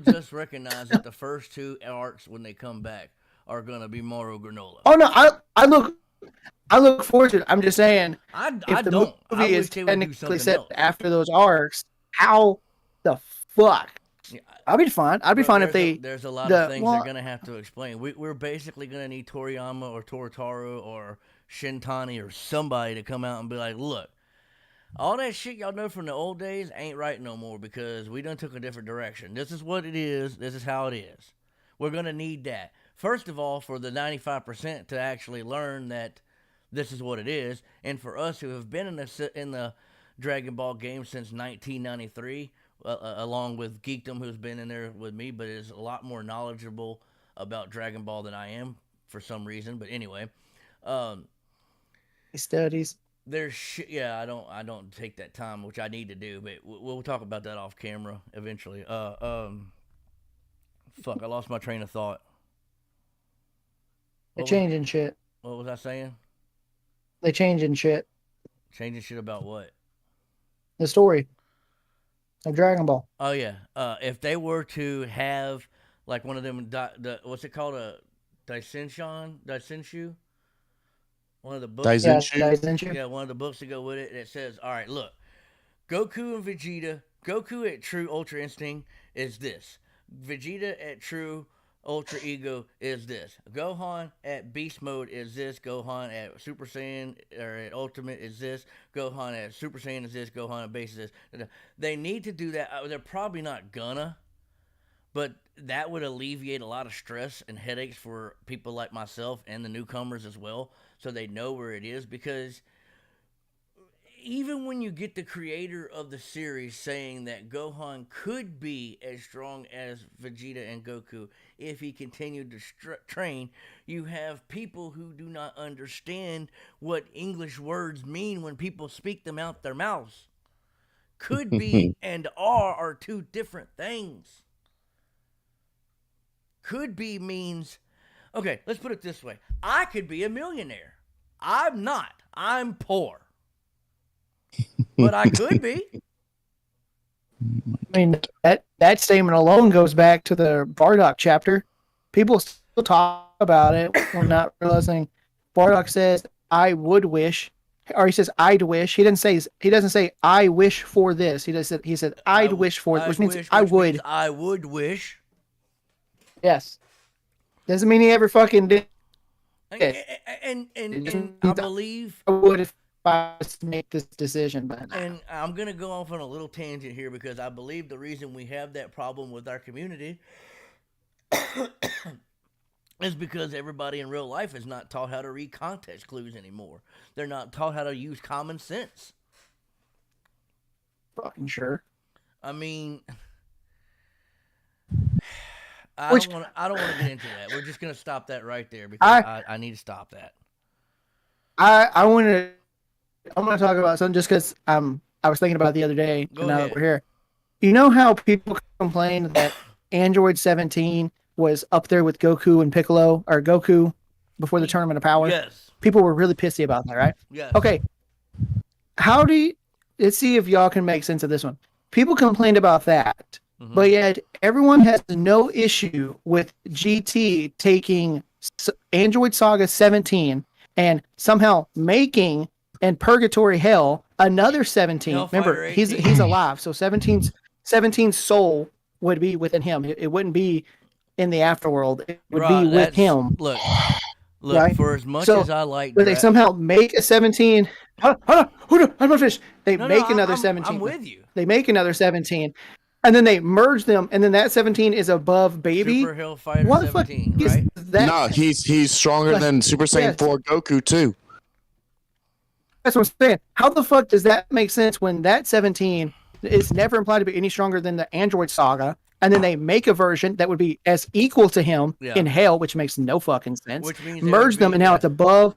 just recognize that the first 2 arcs when they come back are going to be Moro Granola. Oh no, I look forward to it. I'm just saying, if the movie is technically set after those arcs, how the fuck? Yeah, I'd be fine. I'd be fine if they. There's a lot of things they're gonna have to explain. We're basically gonna need Toriyama or Toritaro or Shintani or somebody to come out and be like, look, all that shit y'all know from the old days ain't right no more because we done took a different direction. This is what it is. This is how it is. We're gonna need that. First of all, for the 95% to actually learn that this is what it is. And for us who have been in the Dragon Ball game since 1993, along with Geekdom, who's been in there with me, but is a lot more knowledgeable about Dragon Ball than I am for some reason. But anyway, He studies. there's yeah, I don't take that time, which I need to do, but we'll talk about that off camera eventually. Fuck, I lost my train of thought. They're changing shit. What was I saying? They changing shit. Changing shit about what? The story of Dragon Ball. Oh yeah. If they were to have like one of them, what's it called, a Daisenshu? One of the books. Yeah, Daisenshu? Daisenshu. Yeah, one of the books to go with it. It says, all right, look, Goku and Vegeta. Goku at True Ultra Instinct is this. Vegeta at True Ultra Ego is this. Gohan at Beast Mode is this. Gohan at Super Saiyan or at Ultimate is this. Gohan at Super Saiyan is this. Gohan at Base is this. They need to do that. They're probably not gonna, but that would alleviate a lot of stress and headaches for people like myself and the newcomers as well, so they know where it is. Because even when you get the creator of the series saying that Gohan could be as strong as Vegeta and Goku if he continued to train, you have people who do not understand what English words mean when people speak them out their mouths. Could be and are two different things. Could be means, okay, let's put it this way. I could be a millionaire. I'm not. I'm poor. But I could be. I mean, that statement alone goes back to the Bardock chapter. People still talk about it while not realizing Bardock says, "I would wish," or he says, "I'd wish." He doesn't say, "I wish for this." He said, "I'd wish for it," which means I would. I would wish. Yes. Doesn't mean he ever fucking did. And I believe I would if I was to make this decision, but and I'm gonna go off on a little tangent here because I believe the reason we have that problem with our community is because everybody in real life is not taught how to read context clues anymore. They're not taught how to use common sense. fucking sure. I mean, I don't want to get into that. We're just gonna stop that right there because I need to stop that. I want to. I'm going to talk about something just because I was thinking about it the other day. Go now ahead. that we're here, you know how people complain that Android 17 was up there with Goku and Piccolo, or Goku before the Tournament of Power? Yes. People were really pissy about that, right? Yes. Okay. Let's see if y'all can make sense of this one. People complained about that, but yet everyone has no issue with GT taking Android Saga 17 and somehow making in Purgatory Hell another 17. Remember, he's alive, so 17's soul would be within him. It wouldn't be in the afterworld. It would be with him. Look, right? For as much as I like, but they somehow make a 17. Hold on, I'm gonna finish. They make another 17. I'm with you. They make another 17, and then they merge them, and then that 17 is above Baby. Super Hellfighter what 17, the fuck right? is that? No, he's stronger than Super Saiyan 4 Goku too. That's what I'm saying. How the fuck does that make sense when that 17 is never implied to be any stronger than the Android Saga, and then they make a version that would be as equal to him in Hell, which makes no fucking sense. Which means merge them, and now it's above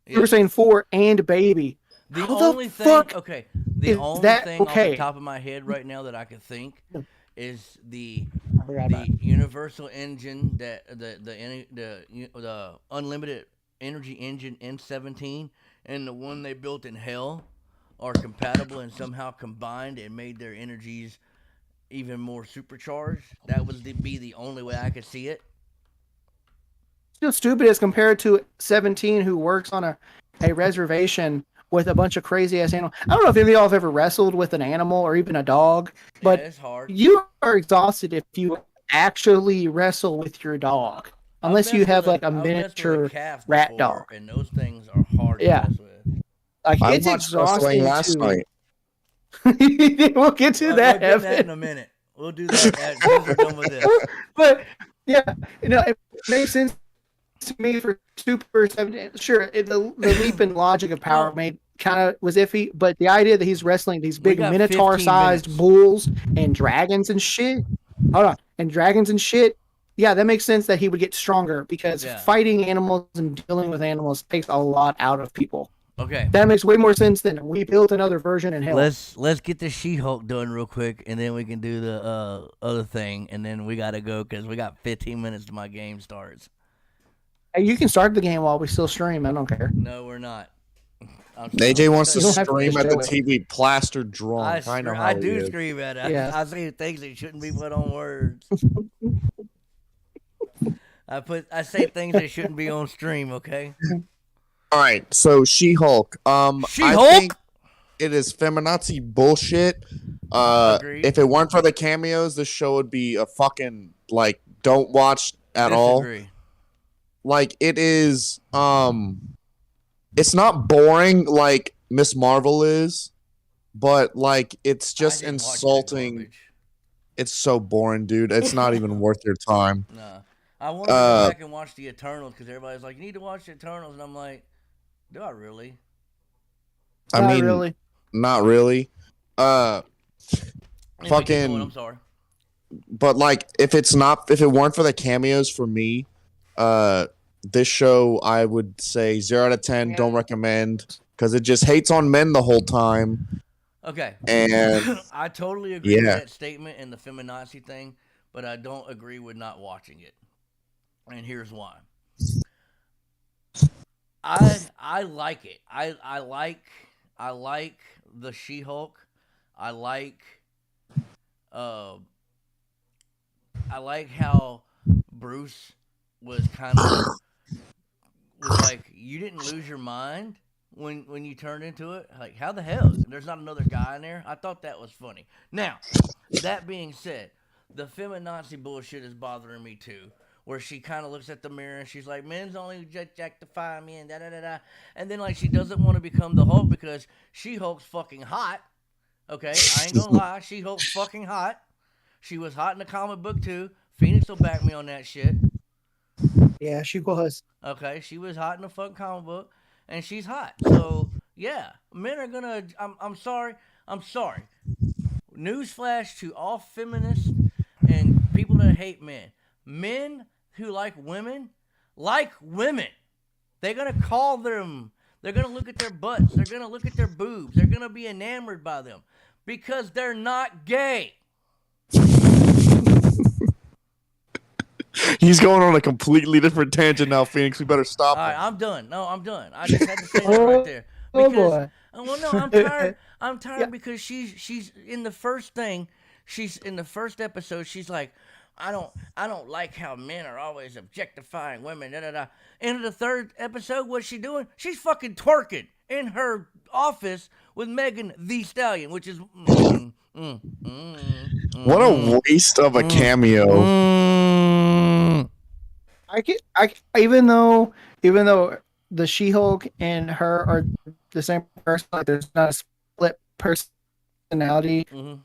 Super Saiyan 4 and Baby. The How only the thing, fuck okay, the only thing off the top of my head right now that I could think is the universal engine, that the unlimited energy engine in 17 and the one they built in Hell are compatible and somehow combined and made their energies even more supercharged. That would be the only way I could see it. Still stupid as compared to 17, who works on a reservation with a bunch of crazy ass animals. I don't know if any of y'all have ever wrestled with an animal or even a dog, but it's hard. You are exhausted if you actually wrestle with your dog. Unless you have like a miniature rat dog. And those things are hard to mess with. Like, it's exhausting too. We'll get to that. We'll get that in a minute. We'll do that as soon as we're done with this. But yeah, it makes sense to me for Super 7. Sure, the leap in logic of power made kind of was iffy, but the idea that he's wrestling these big minotaur-sized bulls and dragons and shit. Hold on, and dragons and shit. Yeah, that makes sense that he would get stronger because fighting animals and dealing with animals takes a lot out of people. Okay. That makes way more sense than we built another version in hell. Let's get the She-Hulk done real quick, and then we can do the other thing, and then we gotta go because we got 15 minutes till my game starts. Hey, you can start the game while we still stream. I don't care. No, we're not. AJ wants to scream at the TV, plastered drunk. I do scream at it. Yeah. I say things that shouldn't be put on words. I say things that shouldn't be on stream. Okay. All right, so She-Hulk. She-Hulk? I think it is feminazi bullshit. If it weren't for the cameos, this show would be a fucking don't watch at all. Like it is. It's not boring like Miss Marvel is, but it's just insulting. It's so boring, dude. It's not even worth your time. Nah. I want to go back and watch the Eternals because everybody's like, you need to watch the Eternals, and I'm like, do I really? Not really. Fucking. I'm sorry. But if it weren't for the cameos for me, this show I would say 0 out of 10. Don't recommend because it just hates on men the whole time. Okay. And I totally agree with that statement and the feminazi thing, but I don't agree with not watching it. And here's why. I like it. I like the She-Hulk. I like how Bruce was kind of like, you didn't lose your mind when you turned into it. Like, how the hell? There's not another guy in there. I thought that was funny. Now, that being said, the feminazi bullshit is bothering me too. Where she kind of looks at the mirror and she's like, men's only objectify me and da-da-da-da. And then, she doesn't want to become the Hulk because She-Hulk's fucking hot. Okay? I ain't gonna lie. She-Hulk's fucking hot. She was hot in the comic book, too. Phoenix will back me on that shit. Yeah, she was. Okay? She was hot in the fucking comic book. And she's hot. So, yeah. Men are gonna... I'm sorry. Newsflash to all feminists and people that hate men. Men who like women. They're going to call them. They're going to look at their butts. They're going to look at their boobs. They're going to be enamored by them because they're not gay. He's going on a completely different tangent now, Phoenix. We better stop him. All right, I'm done. No, I'm done. I just had to say that right there. Because, I'm tired. I'm tired because she's in the first thing. She's in the first episode. She's like, I don't like how men are always objectifying women. Da, da, da. In the third episode, what's she doing? She's fucking twerking in her office with Megan Thee Stallion, which is what a waste of a cameo. Even though the She-Hulk and her are the same person, there's not a split personality. Mm-hmm.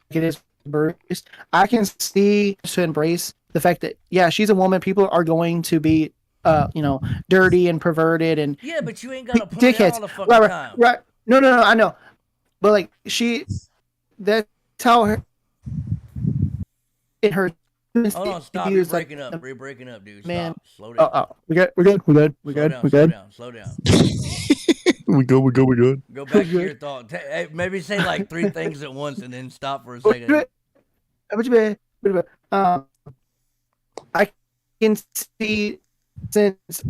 It is Bruce. I can see to embrace the fact that she's a woman. People are going to be dirty and perverted and but you ain't gotta point dickheads all the fucking time. Right. No, I know. But that's how her in her. Hold on, stop. You're breaking up. We're breaking up, dude. Man. Stop. Slow down. We're good. Slow down. We good. Go back to your thought. Maybe say 3 things at once and then stop for a second. I can see, since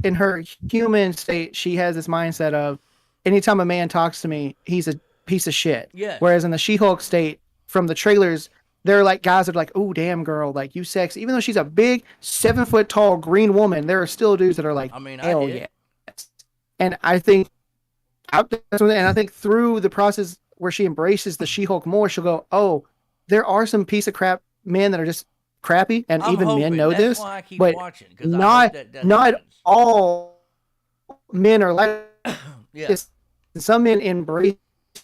in her human state, she has this mindset of anytime a man talks to me, he's a piece of shit. Yeah. Whereas in the She-Hulk state, from the trailers, they're guys that are like, oh, damn, girl, you sexy. Even though she's a big 7-foot tall green woman, there are still dudes that are like, hell yeah. And I think, through the process where she embraces the She-Hulk more, she'll go, oh, there are some piece of crap men that are just crappy, and even men know this. But not all men are like this. Some men embrace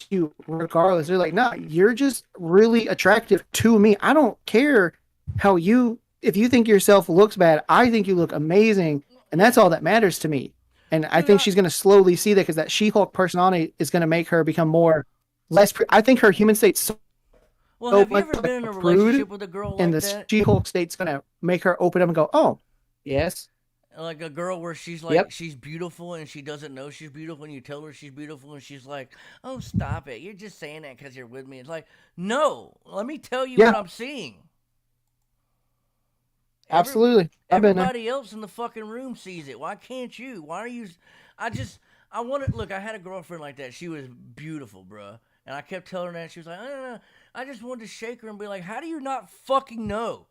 you regardless. They're like, nah, you're just really attractive to me. I don't care how you if you think yourself looks bad, I think you look amazing, and that's all that matters to me. And I think she's going to slowly see that because that She-Hulk personality is going to make her become more less. I think her human state's so have you much ever been in a prude, relationship with a girl like and the that? She-Hulk state's going to make her open up and go, "Oh, yes." Like a girl where she's like, she's beautiful and she doesn't know she's beautiful, and you tell her she's beautiful and she's like, "Oh, stop it. You're just saying that because you're with me." It's like, no, let me tell you what I'm seeing. Absolutely. Everybody else in the fucking room sees it. Why can't you? Why are you? I wanted, look, I had a girlfriend like that. She was beautiful, bruh. And I kept telling her that. She was like, I don't know. I just wanted to shake her and be like, how do you not fucking know?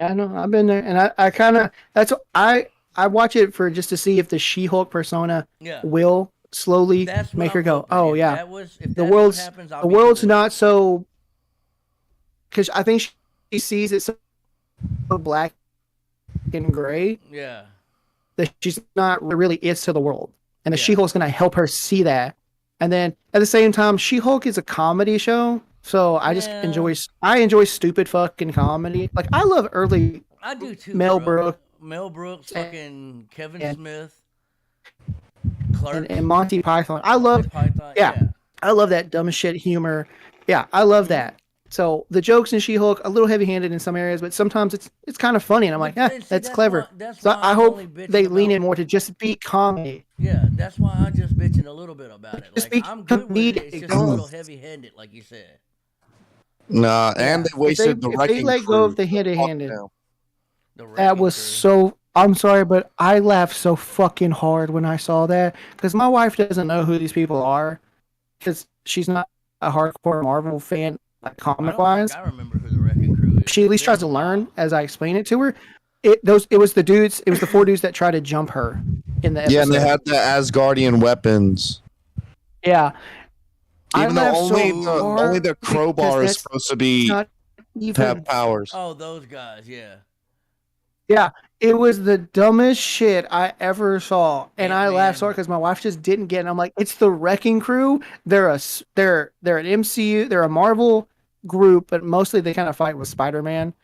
I know, I've been there, and I kind of I watch it for just to see if the She-Hulk persona will slowly make her go, "Oh yeah." The world's not so, because I think she sees it so black and gray. Yeah. That she's not really is to the world, and the She-Hulk's gonna help her see that. And then at the same time, She-Hulk is a comedy show. So I just enjoy stupid fucking comedy. Like I love early. I do too. Mel Brooks, fucking Kevin Smith, Clark, and Monty Python. I love. I love that dumb as shit humor. Yeah, I love that. So the jokes in She-Hulk a little heavy-handed in some areas, but sometimes it's kind of funny, and I'm like, that's clever. So I hope they lean in more to just be comedy. Yeah, that's why I'm just bitching a little bit about it. Like I'm good with it. It's just a little heavy-handed, like you said. Nah, and they wasted the wrecking crew. They let go of the heavy-handed. That was so. I'm sorry, but I laughed so fucking hard when I saw that because my wife doesn't know who these people are because she's not a hardcore Marvel fan, like comic-wise. I remember who the wrecking crew is. She at least tries to learn as I explain it to her. It was the dudes. It was the 4 dudes that tried to jump her in the episode. Yeah, and they had the Asgardian weapons. Yeah. Even though only the crowbar is supposed to be have powers. Oh, those guys, yeah. Yeah, it was the dumbest shit I ever saw, and I laughed so hard because my wife just didn't get it. And I'm like, it's the Wrecking Crew. They're an MCU. They're a Marvel group, but mostly they kind of fight with Spider-Man.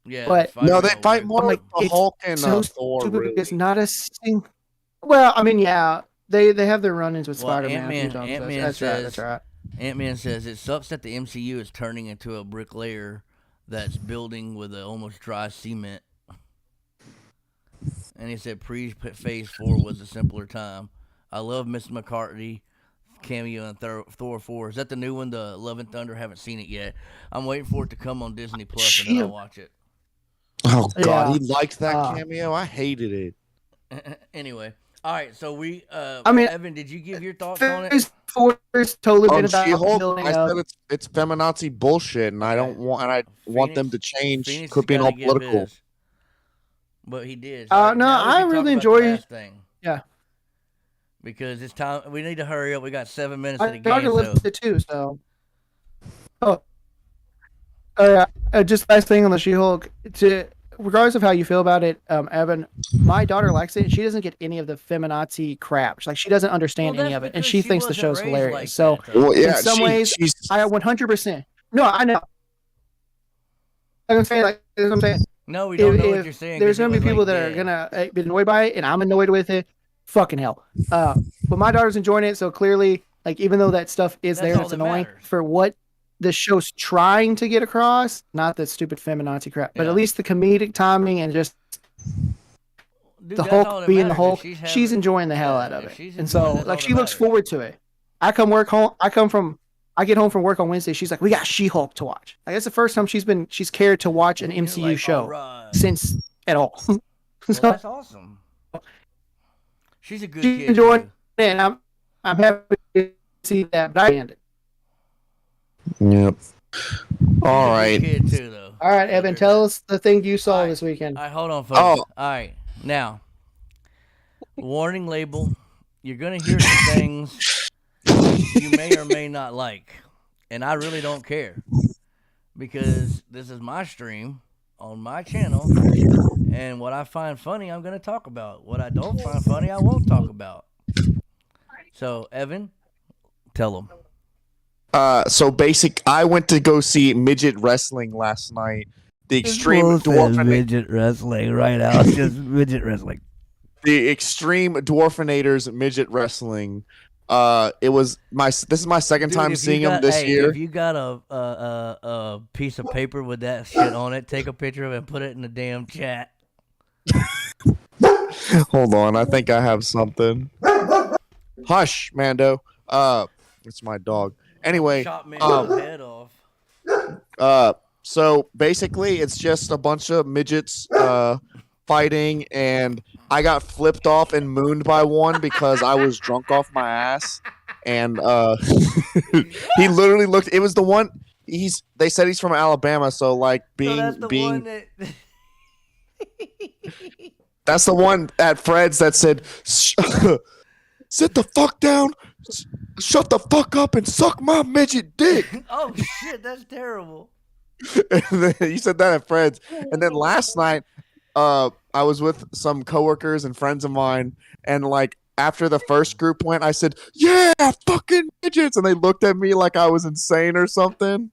Yeah, but no, they fight more like the Hulk and Thor. Really. It's not a thing. Well, I mean, yeah, they have their run-ins with Spider-Man. Ant-Man that's right. Ant-Man says it sucks that the MCU is turning into a bricklayer that's building with almost dry cement. And he said pre-Phase 4 was a simpler time. I love Mr. McCarthy cameo in Thor 4. Is that the new one, the Love and Thunder? Haven't seen it yet. I'm waiting for it to come on Disney Plus and then I'll watch it. Oh God, he liked that cameo. I hated it. Anyway, all right. So Evan, did you give your thoughts on it? Phase 4 is totally been about building up. I said it's feminazi bullshit, and I don't want. And I want them to change. Quit being all political. But he did. So no, I really enjoy. Yeah. Because it's time. We need to hurry up. We got 7 minutes of the game. I listened to too. So. Just last thing on the She-Hulk. Regardless of how you feel about it, Evan, my daughter likes it. She doesn't get any of the feminazi crap. Like she doesn't understand any of it, and she thinks the show's hilarious. Like so, in some ways, I 100%. No, I know. I'm saying no, we don't know what you're saying. There's gonna be people that are gonna be annoyed by it, and I'm annoyed with it. Fucking hell. But my daughter's enjoying it, so clearly, like even though that stuff is there, it's annoying for what the show's trying to get across, not the stupid feminazi crap, but at least the comedic timing and just the Hulk being the Hulk. She's enjoying the hell out of it, and so like she looks forward to it. I get home from work on Wednesday. She's like, "We got She-Hulk to watch." Like that's the first time she's cared to watch an MCU show since at all. Well, that's awesome. She's a good kid. Enjoying it, and I'm happy to see that. But I ended. Yep. All right. Kid too, though. All right, Evan, tell us the thing you saw this weekend. All right, hold on, folks. All right, now, warning label. You're gonna hear some things you may or may not like, and I really don't care because this is my stream on my channel, and what I find funny, I'm gonna talk about. What I don't find funny, I won't talk about. So, Evan, tell them. I went to go see midget wrestling last night. The extreme midget wrestling right now. It's just midget wrestling. The extreme dwarfinators midget wrestling. This is my second time seeing them this year. If you got a piece of paper with that shit on it, take a picture of it and put it in the damn chat. Hold on, I think I have something. Hush, Mando. It's my dog. Anyway, Shot Mando's head off. So basically, it's just a bunch of midgets fighting, and I got flipped off and mooned by one because I was drunk off my ass, and he literally looked. It was the one. They said he's from Alabama, so like One that... That's the one at Fred's that said, "Sit the fuck down, shut the fuck up, and suck my midget dick." Oh shit, that's terrible. And then, you said that at Fred's, and then last night, I was with some coworkers and friends of mine, and like after the first group went, I said, "Yeah, fucking midgets," and they looked at me like I was insane or something.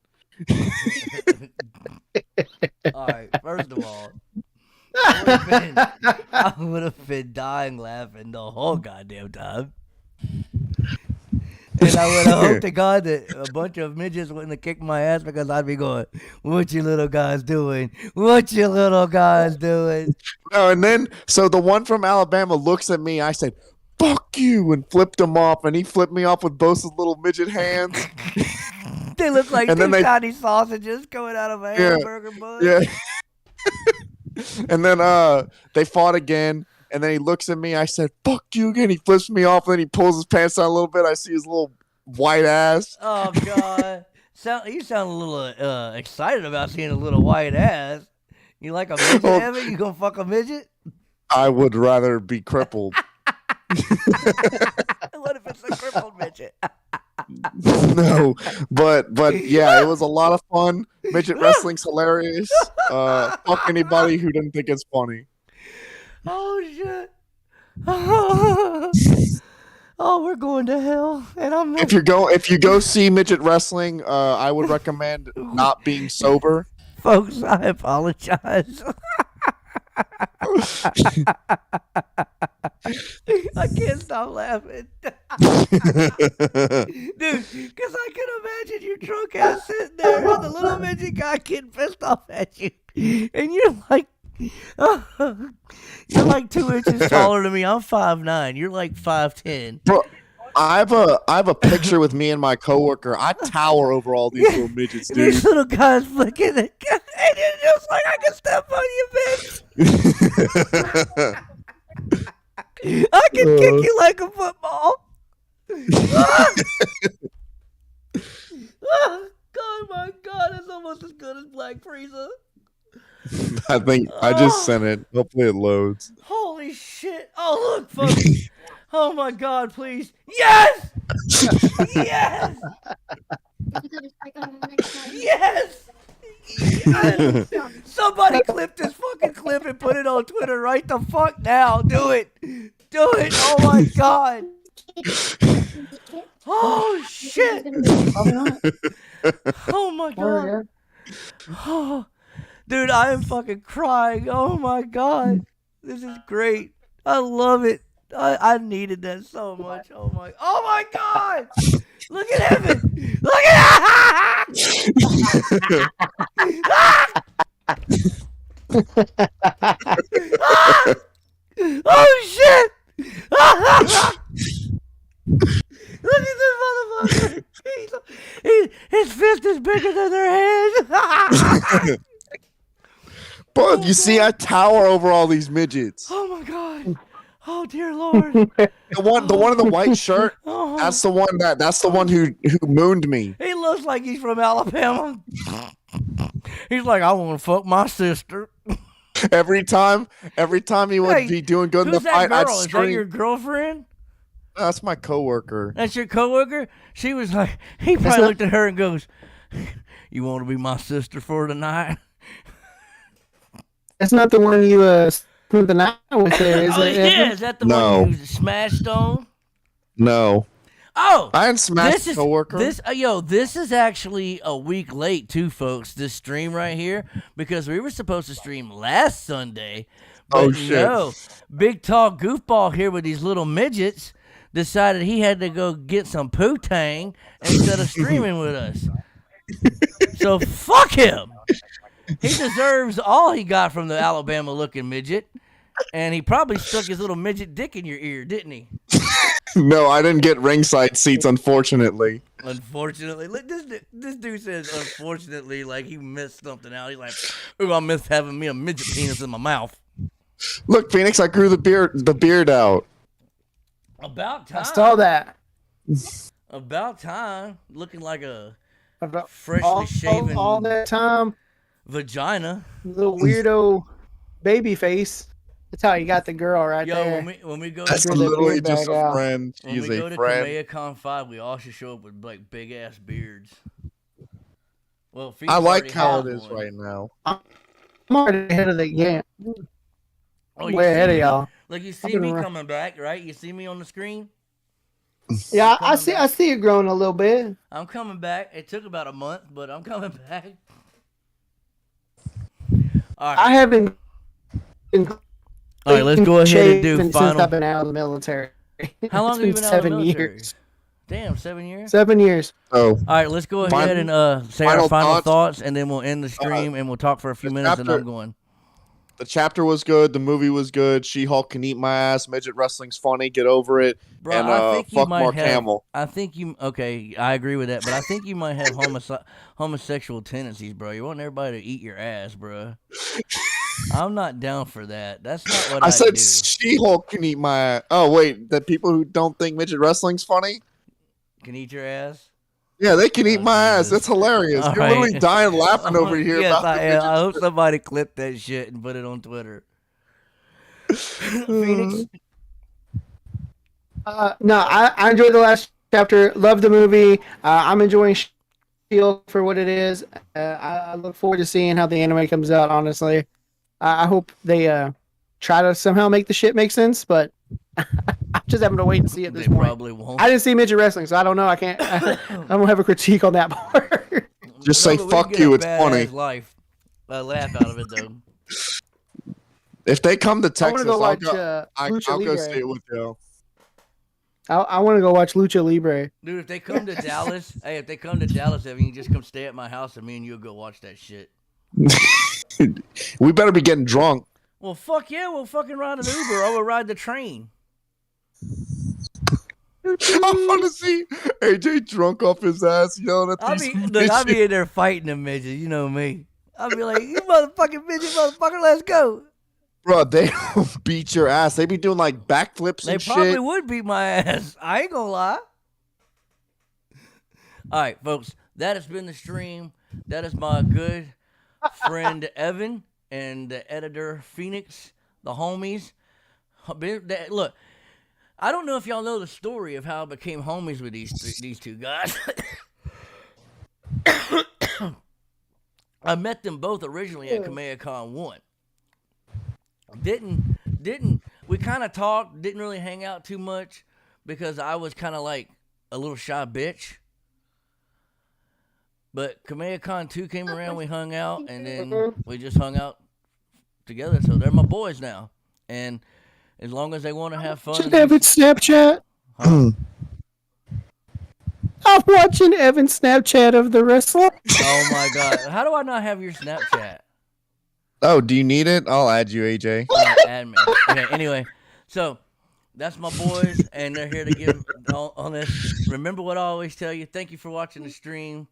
All right, first of all, I would have been dying laughing the whole goddamn time. And I would have hoped to God that a bunch of midgets wouldn't have kicked my ass because I'd be going, "What you little guys doing? What you little guys doing?" Oh, and then, so the one from Alabama looks at me. I said, "Fuck you," and flipped him off. And he flipped me off with both his little midget hands. They look like two tiny sausages coming out of a hamburger bun. Yeah. And then they fought again. And then he looks at me. I said, "Fuck you" again. He flips me off. And then he pulls his pants down a little bit. I see his little white ass. Oh, God. You sound a little excited about seeing a little white ass. You like a midget, Evan? You gonna fuck a midget? I would rather be crippled. What if it's a crippled midget? No, but yeah, it was a lot of fun. Midget wrestling's hilarious. Fuck anybody who didn't think it's funny. Oh shit! Oh, we're going to hell, and I'm not... If you go see midget wrestling, I would recommend not being sober. Folks, I apologize. I can't stop laughing. Dude, because I can imagine your drunk ass sitting there and the little midget guy getting pissed off at you. And you're like 2 inches taller than me. I'm 5'9". You're like 5'10". Bro, I have a picture with me and my coworker. I tower over all these little midgets, dude. These little guys flicking the guy, and it's just like I can step on you, bitch. I can kick you like a football. Oh my God, it's almost as good as Black Frieza. I think I just sent it. Hopefully it loads. Holy shit. Oh, look, folks. Oh my God, please. Yes! Yes! Yes! Yes! Somebody clip this fucking clip and put it on Twitter right the fuck now. Do it. Do it. Oh my God. Oh shit. Oh my God. Oh, dude, I am fucking crying. Oh my God. This is great. I love it. I needed that so much. Oh my God. Look at Evan. Look at Oh shit. Look at this motherfucker. His fist is bigger than their head. But you see, I tower over all these midgets. Oh my God. Oh dear Lord. The one in the white shirt. That's the one who mooned me. He looks like he's from Alabama. He's like, "I want to fuck my sister." Every time he would be doing good in the fight, I'd scream. Is that your girlfriend? That's my coworker. That's your coworker? She was like, he probably looked at her and goes, "You want to be my sister for tonight?" That's not the one you spent the night with there, is it? Yeah, is that the one you smashed on? No. Oh, I didn't smash this a is coworker. this is actually a week late too, folks. This stream right here because we were supposed to stream last Sunday, but Oh, shit. no, big tall goofball here with these little midgets decided he had to go get some poo-tang instead of streaming with us. So fuck him. He deserves all he got from the Alabama-looking midget, and he probably stuck his little midget dick in your ear, didn't he? No, I didn't get ringside seats, unfortunately. Unfortunately, look, this dude says unfortunately like he missed something out. He's like, ooh, I miss having me a midget penis in my mouth. Look, Phoenix, I grew the beard out. About time. I saw that. About time. Looking like a About freshly shaven all that time, vagina. little weirdo baby face. That's how you got the girl right Yo, there. when we go That's Grew the literally beard just back a out. friend. when She's we a go to friend. KamehamehaCon 5, we all should show up with like big ass beards. Well, Phoenix I like already how has it is one. right now. I'm already ahead of the game. Oh, you Way ahead see of me? y'all. Like you I've see been me around. coming back, right? You see me on the screen. Yeah, Coming I back. see it growing a little bit. I'm coming back. It took about a month, but I'm coming back. All right. I haven't been All right, let's go ahead and do shaving final. since I've been out of the military. How long It's have you been been out of the 7 military? years. Damn, 7 years. 7 years. Oh, All right, let's go ahead and say our final final thoughts? thoughts, and then we'll end the stream, and we'll talk for a few the minutes, and chapter- I'm going. the chapter was good. The movie was good. She-Hulk can eat my ass. Midget wrestling's funny. Get over it. Bro, and I think you fuck might Mark have. Hamill. I think you. Okay, I agree with that, but I think you might have homosexual tendencies, bro. You want everybody to eat your ass, bro. I'm not down for that. That's not what I I said do. She-Hulk can eat my ass. Oh, wait. The people who don't think midget wrestling's funny? Can eat your ass. Yeah, they can eat Oh, my ass. Jesus. That's hilarious. All You're right. literally dying laughing over here. Yes, about I the am. midget I hope somebody clipped that shit and put it on Twitter. Phoenix. No, I enjoyed the last chapter. Love the movie. I'm enjoying Shield for what it is. I look forward to seeing how the anime comes out. Honestly, I hope they try to somehow make the shit make sense. But I'm just having to wait and see at this They point. probably won't. I didn't see midget wrestling, so I don't know. I can't. I don't have a critique on that part. Just say, but we fuck get you, a it's funny. badass laugh out of it though. If they come to I Texas, want to go I'll watch go, Lucha I'll go Libre. see it with you. I want to go watch Lucha Libre. Dude, if they come to Dallas, hey, if they come to Dallas, Evan, you can just come stay at my house and me and you'll go watch that shit. We better be getting drunk. Well, fuck yeah, we'll fucking ride an Uber or we'll ride the train. I want to see AJ drunk off his ass yelling at I'll these be in midgets. there fighting them midgets, you know me. I'll be like, you motherfucking midget, motherfucker, let's go. Bro, they will beat your ass. They be doing like backflips They and probably shit. would beat my ass. I ain't gonna lie. All right, folks, that has been the stream. That is my good friend Evan and the editor Phoenix, the homies. Look, I don't know if y'all know the story of how I became homies with these two guys. I met them both originally at KamehamehaCon 1. Didn't we kind of talked, didn't really hang out too much because I was kind of like a little shy bitch. But KamehamehaCon 2 came around, we hung out, and then we just hung out together. So they're my boys now. And as long as they want to have fun. Watching Evan's Snapchat. Huh? I'm watching Evan's Snapchat of the wrestler. Oh my God. How do I not have your Snapchat? Oh, do you need it? I'll add you, AJ. Add me. Okay, anyway. So that's my boys, and they're here to give on this. Remember what I always tell you. Thank you for watching the stream.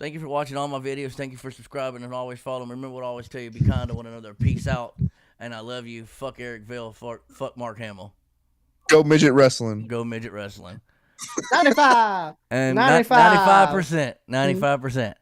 Thank you for watching all my videos. Thank you for subscribing and always following. Remember what I always tell you. Be kind to one another. Peace out. And I love you. Fuck Eric Vale. Fuck Mark Hamill. Go midget wrestling. Go midget wrestling. 95. And 95. 95%. 95%.